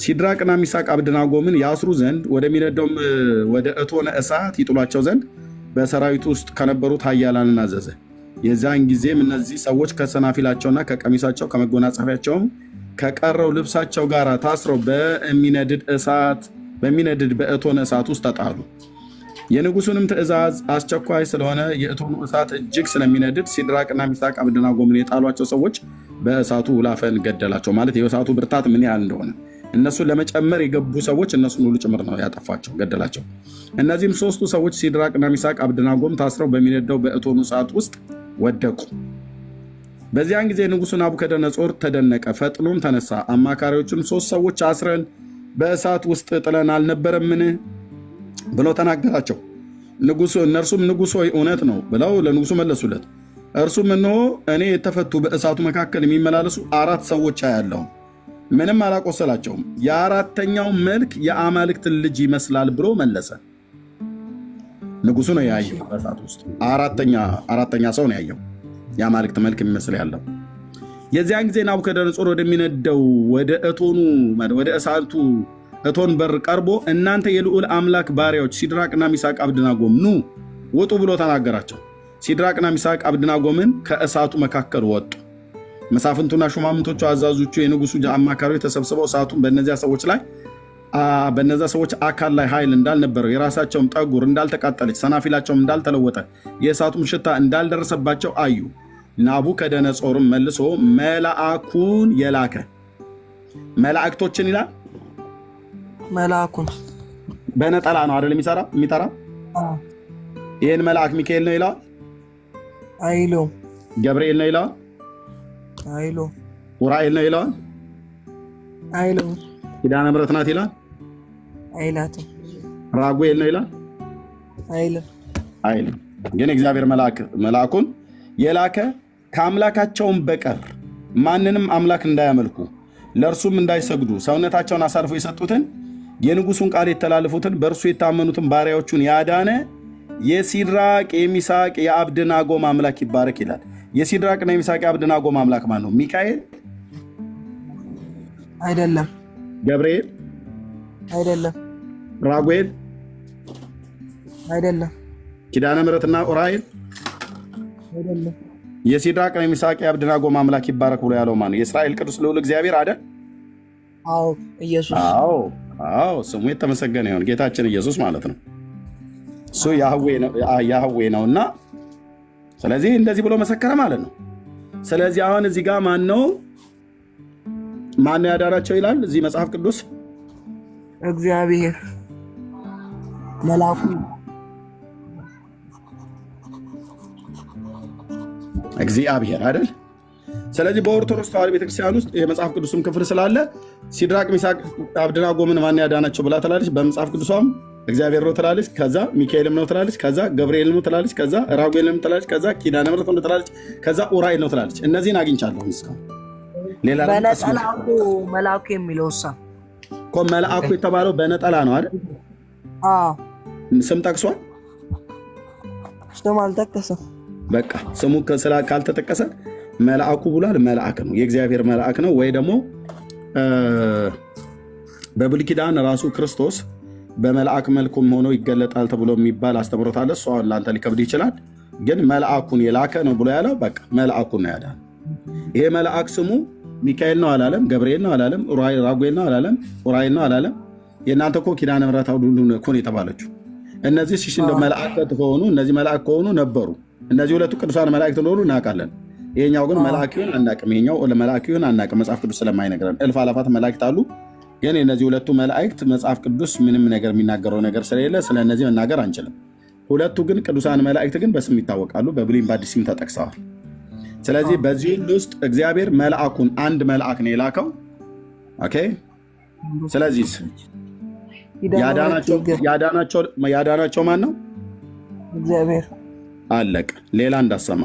ሲድራቅና ሚሳቅ አብድናጎምን ያስሩ ዘንድ ወደሚነደውም ወደ እቶነ እሳት ይጥሏቸው ዘንድ በሰራዊቱ ውስጥ ከነበሩት ኃያላንን አዘዘ። የዛን ጊዜም እነዚህ ሰዎች ከሰናፊላቸውና ከቀሚሳቸው ከመጎናጸፊያቸውም ከቀረው ልብሳቸው ጋር ታስረው በሚነድድ በእቶነ እሳት ውስጥ ተጣሉ። የንጉሱንም ትእዛዝ አስቸኳይ ስለሆነ የእቶኑ እሳት እጅግ ስለሚነድድ ሲድራቅና ሚሳቅ አብድናጎምን የጣሏቸው ሰዎች በእሳቱ ወላፈን ገደላቸው። ማለት የእሳቱ ብርታት ምን ያህል እንደሆነ እነሱን ለመጨመር የገቡ ሰዎች እነሱን ሁሉ ጭምር ነው ያጠፋቸው፣ ገደላቸው። እነዚህም 3ቱ ሰዎች ሲድራቅና ሚሳቅ አብድናጎም ታስረው በሚነደው በእቶኑ እሳት ውስጥ ወደቁ። በዚያን ጊዜ ንጉሱ ናቡከደነጾር ተደነቀ፣ ፈጥኖም ተነሳ። አማካሪዎቹም 3 ሰዎች አስረን በእሳት ውስጥ ጥለን አልነበረምን ብለው ተናገራቸው። እነርሱም ንጉሥ ሆይ እውነት ነው ብለው ለንጉሱ መለሱለት። እርሱም እነሆ እኔ የተፈቱ በእሳቱ መካከል የሚመላለሱ 4 ሰዎች አያለሁ፣ ምንም አላቆሰላቸውም። የ4ተኛው መልክ የአማልክትን ልጅ ይመስላል ብሎ መለሰ። ንጉሱ ነው ያየው። በእሳት ውስጥ አራተኛ ሰው ነው ያየው፣ የአማልክት መልክ የሚመስል ያለው። የዚያን ጊዜ ናቡከደነጾር ወደሚነደው ወደ እሳቱ እቶን በር ቀርቦ እናንተ የልዑል አምላክ ባሪያዎች ሲድራቅና ሚሳቅ አብድናጎም ኑ ውጡ ብሎ ተናገራቸው። ሲድራቅና ሚሳቅ አብድናጎምን ከእሳቱ መካከል ወጡ። መሳፍንቱና ሹማምንቶቹ፣ አዛዦቹ፣ የንጉሱ አማካሪዎች ተሰብስበው እሳቱን በነዛ ሰዎች አካል ላይ ኃይል እንዳልነበረው፣ የራሳቸውም ጠጉር እንዳልተቃጠለች፣ ሰናፊላቸውም እንዳልተለወጠ፣ የእሳቱም ሽታ እንዳልደረሰባቸው አዩ። ናቡከደነጾርም መልሶ መልአኩን የላከ መላእክቶችን ይላል። መልአኩን በነጠላ ነው አይደል የሚጠራ? ይህን መልአክ ሚካኤል ነው ይለዋል አይለውም? ገብርኤል ነው ይለዋል አይለውም? ኡራኤል ነው ይለዋል አይለውም? ኪዳነ ምሕረት ናት ይላል አይላትም? ራጉኤል ነው ይላል አይልም? ግን እግዚአብሔር መልአኩን የላከ ከአምላካቸውም በቀር ማንንም አምላክ እንዳያመልኩ ለእርሱም እንዳይሰግዱ ሰውነታቸውን አሳልፎ የሰጡትን የንጉሱን ቃል የተላለፉትን በእርሱ የታመኑትን ባሪያዎቹን ያዳነ የሲድራቅ የሚሳቅ የአብድናጎም አምላክ ይባረክ ይላል። የሲድራቅና የሚሳቅ የአብድናጎም አምላክ ማን ነው? ሚካኤል አይደለም? ገብርኤል አይደለም? ራጉኤል አይደለም? ኪዳነ ምሕረትና ኡራኤል አይደለም? የሲድራቅና የሚሳቅ የአብድናጎም አምላክ ይባረክ ብሎ ያለው ማን ነው? የእስራኤል ቅዱስ ልዑል እግዚአብሔር አይደል? አዎ ኢየሱስ። አዎ ስሙ የተመሰገነ ይሁን። ጌታችን ኢየሱስ ማለት ነው። እሱ ያህዌ ነውና ስለዚህ እንደዚህ ብሎ መሰከረ ማለት ነው። ስለዚህ አሁን እዚህ ጋር ማን ነው ያዳናቸው ይላል እዚህ መጽሐፍ ቅዱስ? እግዚአብሔር መልአኩ እግዚአብሔር አይደል? ስለዚህ በኦርቶዶክስ ተዋሕዶ ቤተክርስቲያን ውስጥ የመጽሐፍ ቅዱስም ክፍል ስላለ ሲድራቅ ሚሳቅ አብድናጎምን ማን ያዳናቸው ብላ ትላለች። በመጽሐፍ ቅዱሷም እግዚአብሔር ነው ትላለች፣ ከዛ ሚካኤልም ነው ትላለች፣ ከዛ ገብርኤል ነው ትላለች፣ ከዛ ራጉኤልም ትላለች፣ ከዛ ኪዳነ ምሕረት ነው ትላለች፣ ከዛ ኡራኤል ነው ትላለች። እነዚህን አግኝቻለሁ እስካሁን። ሌላ በነጠላው መልአኩ የሚለው እኮ መልአኩ የተባለው በነጠላ ነው አይደል? ስም ጠቅሷል? ስም አልጠቀሰም። በቃ ስሙ ካልተጠቀሰ መልአኩ ብሏል። መልአክ ነው፣ የእግዚአብሔር መልአክ ነው። ወይ ደግሞ በብሉይ ኪዳን ራሱ ክርስቶስ በመልአክ መልኩም ሆኖ ይገለጣል ተብሎ የሚባል አስተምሮት አለ። እሱ አሁን ለአንተ ሊከብድ ይችላል፣ ግን መልአኩን የላከ ነው ብሎ ያለው በቃ መልአኩን ነው ያዳነው። ይሄ መልአክ ስሙ ሚካኤል ነው አላለም፣ ገብርኤል ነው አላለም፣ ራጉኤል ነው አላለም፣ ኡራኤል ነው አላለም። የእናንተ እኮ ኪዳነ ምሕረት እኮ ነው የተባለችው። እነዚህ ሽሽ እንደ መላእክት ከሆኑ እነዚህ መላእክት ከሆኑ ነበሩ። እነዚህ ሁለቱ ቅዱሳን መላእክት እንደሆኑ እናውቃለን። ይሄኛው ግን መልአክ ይሁን አናውቅም። ይሄኛው መልአክ ይሁን አናውቅም፣ መጽሐፍ ቅዱስ ስለማይነግረን። እልፍ አላፋት መላእክት አሉ፣ ግን የነዚህ ሁለቱ መላእክት መጽሐፍ ቅዱስ ምንም ነገር የሚናገረው ነገር ስለሌለ ስለነዚህ መናገር አንችልም። ሁለቱ ግን ቅዱሳን መላእክት ግን በስም ይታወቃሉ፣ በብሉይም በአዲስም ተጠቅሰዋል። ስለዚህ በዚህ ውስጥ እግዚአብሔር መልአኩን አንድ መልአክ ነው የላከው። ኦኬ። ስለዚህ ያዳናቸው ማን ነው? እግዚአብሔር። አለቅ። ሌላ እንዳሰማ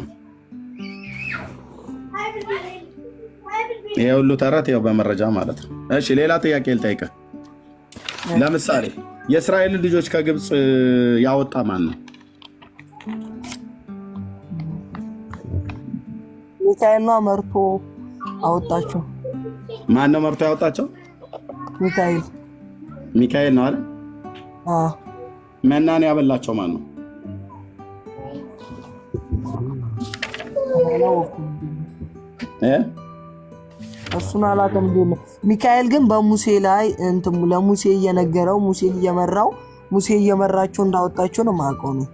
ይሄ ሁሉ ተረት ያው በመረጃ ማለት ነው። እሺ ሌላ ጥያቄ ልጠይቅህ። ለምሳሌ የእስራኤል ልጆች ከግብፅ ያወጣ ማን ነው? ሚካኤል ነው መርቶ አወጣቸው። ማን ነው መርቶ ያወጣቸው? ሚካኤል ነው አይደል? መናን ያበላቸው ማን ነው? እሱን አላውቅም። ሚካኤል ግን በሙሴ ላይ ለሙሴ እየነገረው ሙሴን እየመራው ሙሴ እየመራቸው እንዳወጣቸው ነው የማውቀው ነው።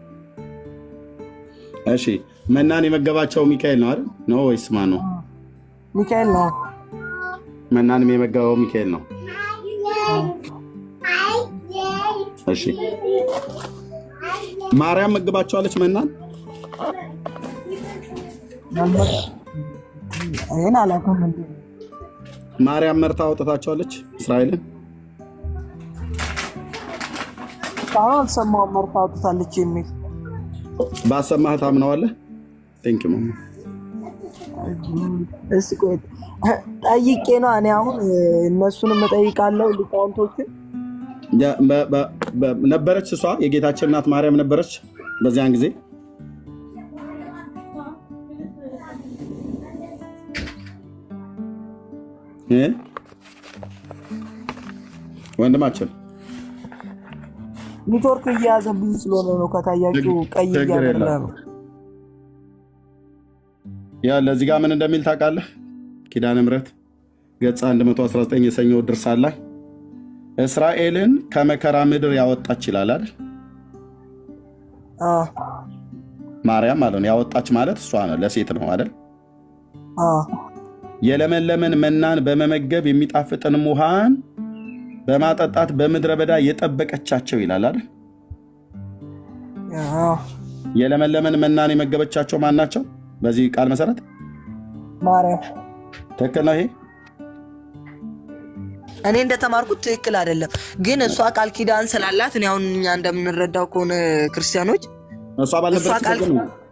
እሺ መናን የመገባቸው ሚካኤል ነው አይደል? ነው ወይስ ማን ነው? ሚካኤል ነው። መናንም የመገበው ሚካኤል ነው። እሺ ማርያም መግባቸዋለች መናን? አይን አላውቅም። ማርያም መርታ አውጥታቸዋለች እስራኤልን? አልሰማሁም። መርታ አውጥታለች የሚል ባሰማህ ታምነዋለህ? ቴንክ ዩ ማማ። እሺ ቆይ ጠይቄ ነው እኔ አሁን እነሱንም እጠይቃለሁ። ሊቃውንቶችን ነበረች እሷ የጌታችን እናት ማርያም ነበረች በዚያን ጊዜ? ወንድማችን ኔትወርክ እየያዘብኝ ስለሆነ ነው። ከታያችሁ ቀይ እያደረገ ነው። ያ ለዚህ ጋር ምን እንደሚል ታውቃለህ? ኪዳነ ምሕረት ገጽ 119 የሰኞ ድርሳን ላይ እስራኤልን ከመከራ ምድር ያወጣች ይላል አይደል? ማርያም ማለት ነው። ያወጣች ማለት እሷ ነው፣ ለሴት ነው አይደል? የለመለመን መናን በመመገብ የሚጣፍጥንም ውሃን በማጠጣት በምድረ በዳ የጠበቀቻቸው ይላል አይደል? የለመለመን መናን የመገበቻቸው ማን ናቸው? በዚህ ቃል መሰረት ማርያም። ትክክል ነው ይሄ? እኔ እንደተማርኩት ትክክል አይደለም፣ ግን እሷ ቃል ኪዳን ስላላት እኔ አሁን እኛ እንደምንረዳው ከሆነ ክርስቲያኖች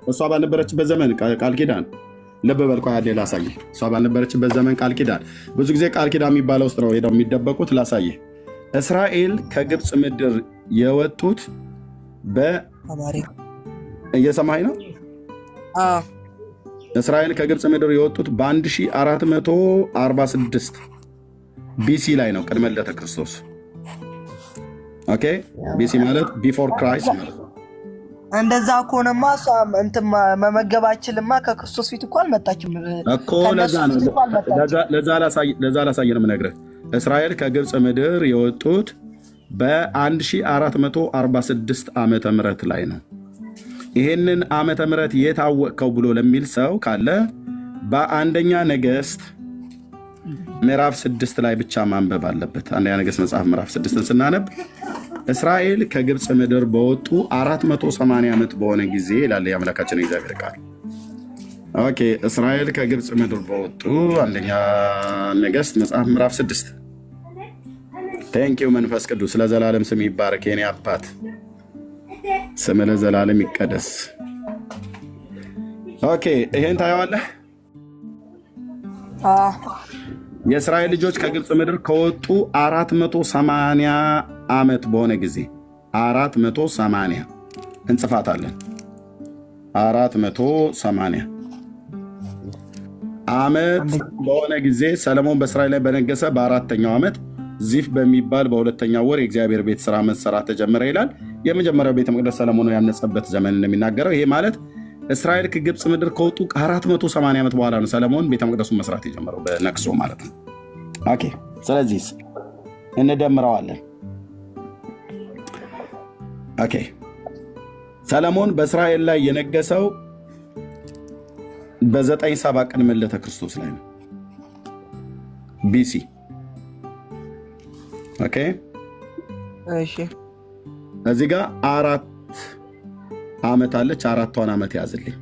እሷ ባልነበረችበት ዘመን ቃል ኪዳን ልብ በል ቆይ አንዴ ላሳየህ። እሷ ባልነበረችበት ዘመን ቃል ኪዳን ብዙ ጊዜ ቃል ኪዳን የሚባለው ውስጥ ነው ሄደው የሚደበቁት። ላሳየህ። እስራኤል ከግብፅ ምድር የወጡት እየሰማኸኝ ነው? እስራኤል ከግብፅ ምድር የወጡት በ1446 ቢሲ ላይ ነው፣ ቅድመ ልደተ ክርስቶስ። ኦኬ፣ ቢሲ ማለት ቢፎር ክራይስት ማለት ነው። እንደዛ ከሆነማ እሷ እንትን መመገብ አይችልማ። ከክርስቶስ ፊት እኮ አልመጣችም እኮ። ለዛ ላሳየን የምነግርህ እስራኤል ከግብፅ ምድር የወጡት በ1446 ዓመተ ምህረት ላይ ነው። ይሄንን ዓመተ ምህረት የታወቀው ብሎ ለሚል ሰው ካለ በአንደኛ ነገሥት ምዕራፍ 6 ላይ ብቻ ማንበብ አለበት። አንደኛ ነገሥት መጽሐፍ ምዕራፍ 6ን ስናነብ እስራኤል ከግብፅ ምድር በወጡ 480 ዓመት በሆነ ጊዜ ይላል የአምላካችን እግዚአብሔር ቃል። ኦኬ፣ እስራኤል ከግብፅ ምድር በወጡ አንደኛ ነገሥት መጽሐፍ ምዕራፍ 6። ቴንኪው መንፈስ ቅዱስ ለዘላለም ስም ይባረክ። የኔ አባት ስም ለዘላለም ይቀደስ። ኦኬ፣ ይሄን ታየዋለህ። የእስራኤል ልጆች ከግብፅ ምድር ከወጡ 480 ዓመት በሆነ ጊዜ 480 እንጽፋታለን። 480 ዓመት በሆነ ጊዜ ሰለሞን በእስራኤል ላይ በነገሰ በአራተኛው ዓመት ዚፍ በሚባል በሁለተኛው ወር የእግዚአብሔር ቤት ስራ መሰራት ተጀመረ ይላል። የመጀመሪያው ቤተ መቅደስ ሰለሞን ያነጸበት ዘመን እንደሚናገረው ይሄ ማለት እስራኤል ከግብፅ ምድር ከወጡ 480 ዓመት በኋላ ነው ሰለሞን ቤተ መቅደሱን መስራት የጀመረው በነቅሶ ማለት ነው። ኦኬ፣ ስለዚህ እንደምረዋለን። ኦኬ፣ ሰለሞን በእስራኤል ላይ የነገሰው በ970 ቅድመ ልደተ ክርስቶስ ላይ ነው ቢሲ። ኦኬ፣ እሺ፣ እዚህ ጋር 4 ዓመት አለች። 4ቷን ዓመት ያዝልኝ።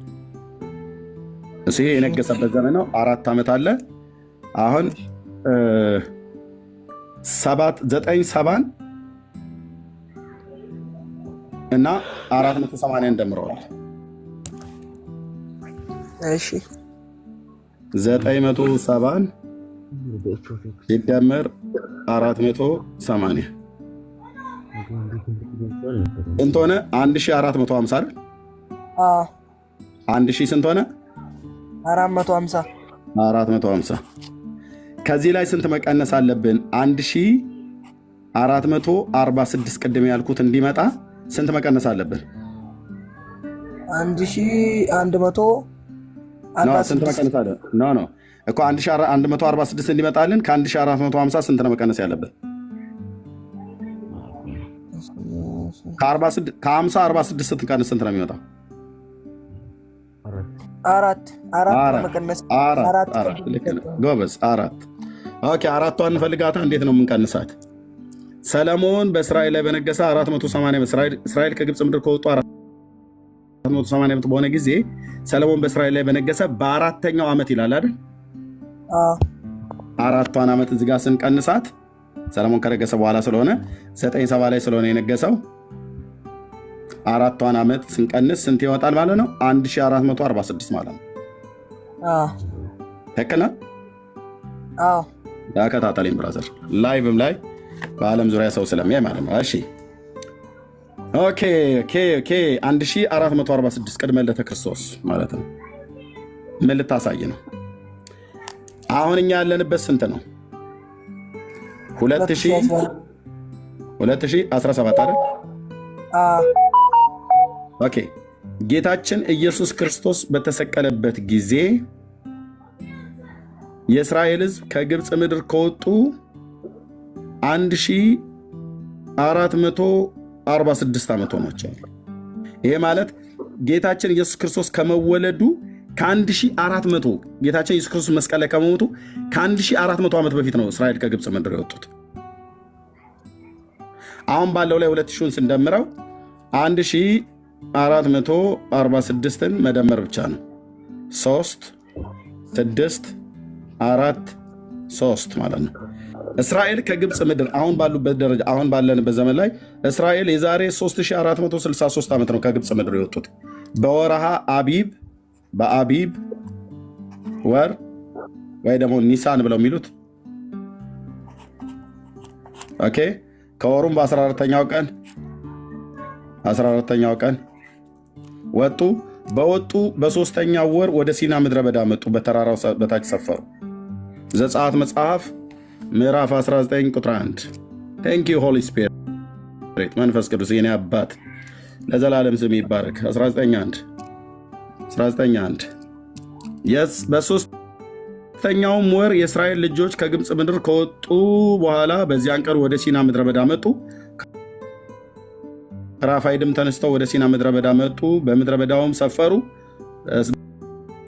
እሱ ይሄ የነገሰበት ዘመን ነው። 4 ዓመት አለ። አሁን 970 እና 480 እንደምረዋል። እሺ፣ 970 ሲደመር 480 ስንት ሆነ? 1450 አይደል? 1000 ስንት ሆነ? 450 ከዚህ ላይ ስንት መቀነስ አለብን? 1446 ቅድም ያልኩት እንዲመጣ ስንት መቀነስ አለብን? 1146 ስንት መቀነስ አለ? ኖ እኮ 1146 እንዲመጣልን ከ1450 ስንት ነው መቀነስ ያለብን? ከ50 46 ስትቀንስ ስንት ነው የሚመጣው? አራት መቀነስ። ጎበዝ፣ 4። ኦኬ፣ 4ቷን እንፈልጋታ። እንዴት ነው የምንቀንሳት? ሰለሞን በእስራኤል ላይ በነገሰ 480 እስራኤል ከግብፅ ምድር ከወጡ 480 ዓመት በሆነ ጊዜ ሰለሞን በእስራኤል ላይ በነገሰ በአራተኛው ዓመት ይላል አይደል? 4ቷን ዓመት እዚህ ጋር ስንቀንሳት ሰለሞን ከነገሰ በኋላ ስለሆነ 970 ላይ ስለሆነ የነገሰው 4ቷን ዓመት ስንቀንስ ስንት ይወጣል ማለት ነው? 1446 ማለት ነው። ትክክል ነው? ያከታተለኝ ብራዘር፣ ላይቭም ላይ በዓለም ዙሪያ ሰው ስለሚያይ ማለት ነው። እሺ፣ ኦኬ 1446 ቅድመ ልደተ ክርስቶስ ማለት ነው። ምን ልታሳይ ነው? አሁን እኛ ያለንበት ስንት ነው? 2017 አይደል? ኦኬ፣ ጌታችን ኢየሱስ ክርስቶስ በተሰቀለበት ጊዜ የእስራኤል ሕዝብ ከግብፅ ምድር ከወጡ 1446 ዓመት ሆኗቸዋል። ይሄ ማለት ጌታችን ኢየሱስ ክርስቶስ ከመወለዱ ከ1400 ጌታችን ኢየሱስ ክርስቶስ መስቀል ላይ ከመሞቱ ከ1400 ዓመት በፊት ነው እስራኤል ከግብፅ ምድር የወጡት። አሁን ባለው ላይ 2000ን ስንደምረው 1446ን መደመር ብቻ ነው። 3 6 4 3 ማለት ነው። እስራኤል ከግብፅ ምድር አሁን ባሉበት ደረጃ አሁን ባለንበት ዘመን ላይ እስራኤል የዛሬ 3463 ዓመት ነው ከግብፅ ምድር የወጡት በወረሃ አቢብ በአቢብ ወር ወይ ደግሞ ኒሳን ብለው የሚሉት ኦኬ። ከወሩም በ14ኛው ቀን ወጡ። በወጡ በሶስተኛው ወር ወደ ሲና ምድረ በዳ መጡ። በተራራው በታች ሰፈሩ። ዘጸአት መጽሐፍ ምዕራፍ 19 ቁጥር 1 ቴንክ ዩ ሆሊ ስፒሪት መንፈስ ቅዱስ የኔ አባት ለዘላለም ስም ይባረክ። 19:1 በሶስተኛውም ወር የእስራኤል ልጆች ከግብፅ ምድር ከወጡ በኋላ በዚያን ቀን ወደ ሲና ምድረ በዳ መጡ። ከራፋይድም ተነስተው ወደ ሲና ምድረ በዳ መጡ። በምድረ በዳውም ሰፈሩ።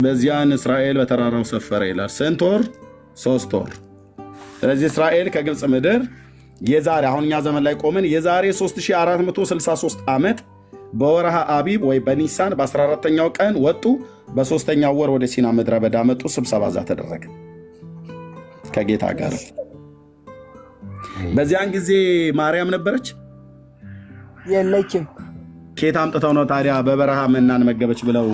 በዚያን እስራኤል በተራራው ሰፈረ ይላል። ስንት ወር? 3 ወር። ስለዚህ እስራኤል ከግብፅ ምድር የዛሬ አሁን እኛ ዘመን ላይ ቆመን የዛሬ 3463 ዓመት በወረሃ አቢብ ወይ በኒሳን በ14ኛው ቀን ወጡ። በሶስተኛው ወር ወደ ሲና ምድረ በዳ መጡ። ስብሰባ እዛ ተደረገ ከጌታ ጋር። በዚያን ጊዜ ማርያም ነበረች? የለችም። ኬት አምጥተው ነው ታዲያ በበረሃ መናን መገበች ብለው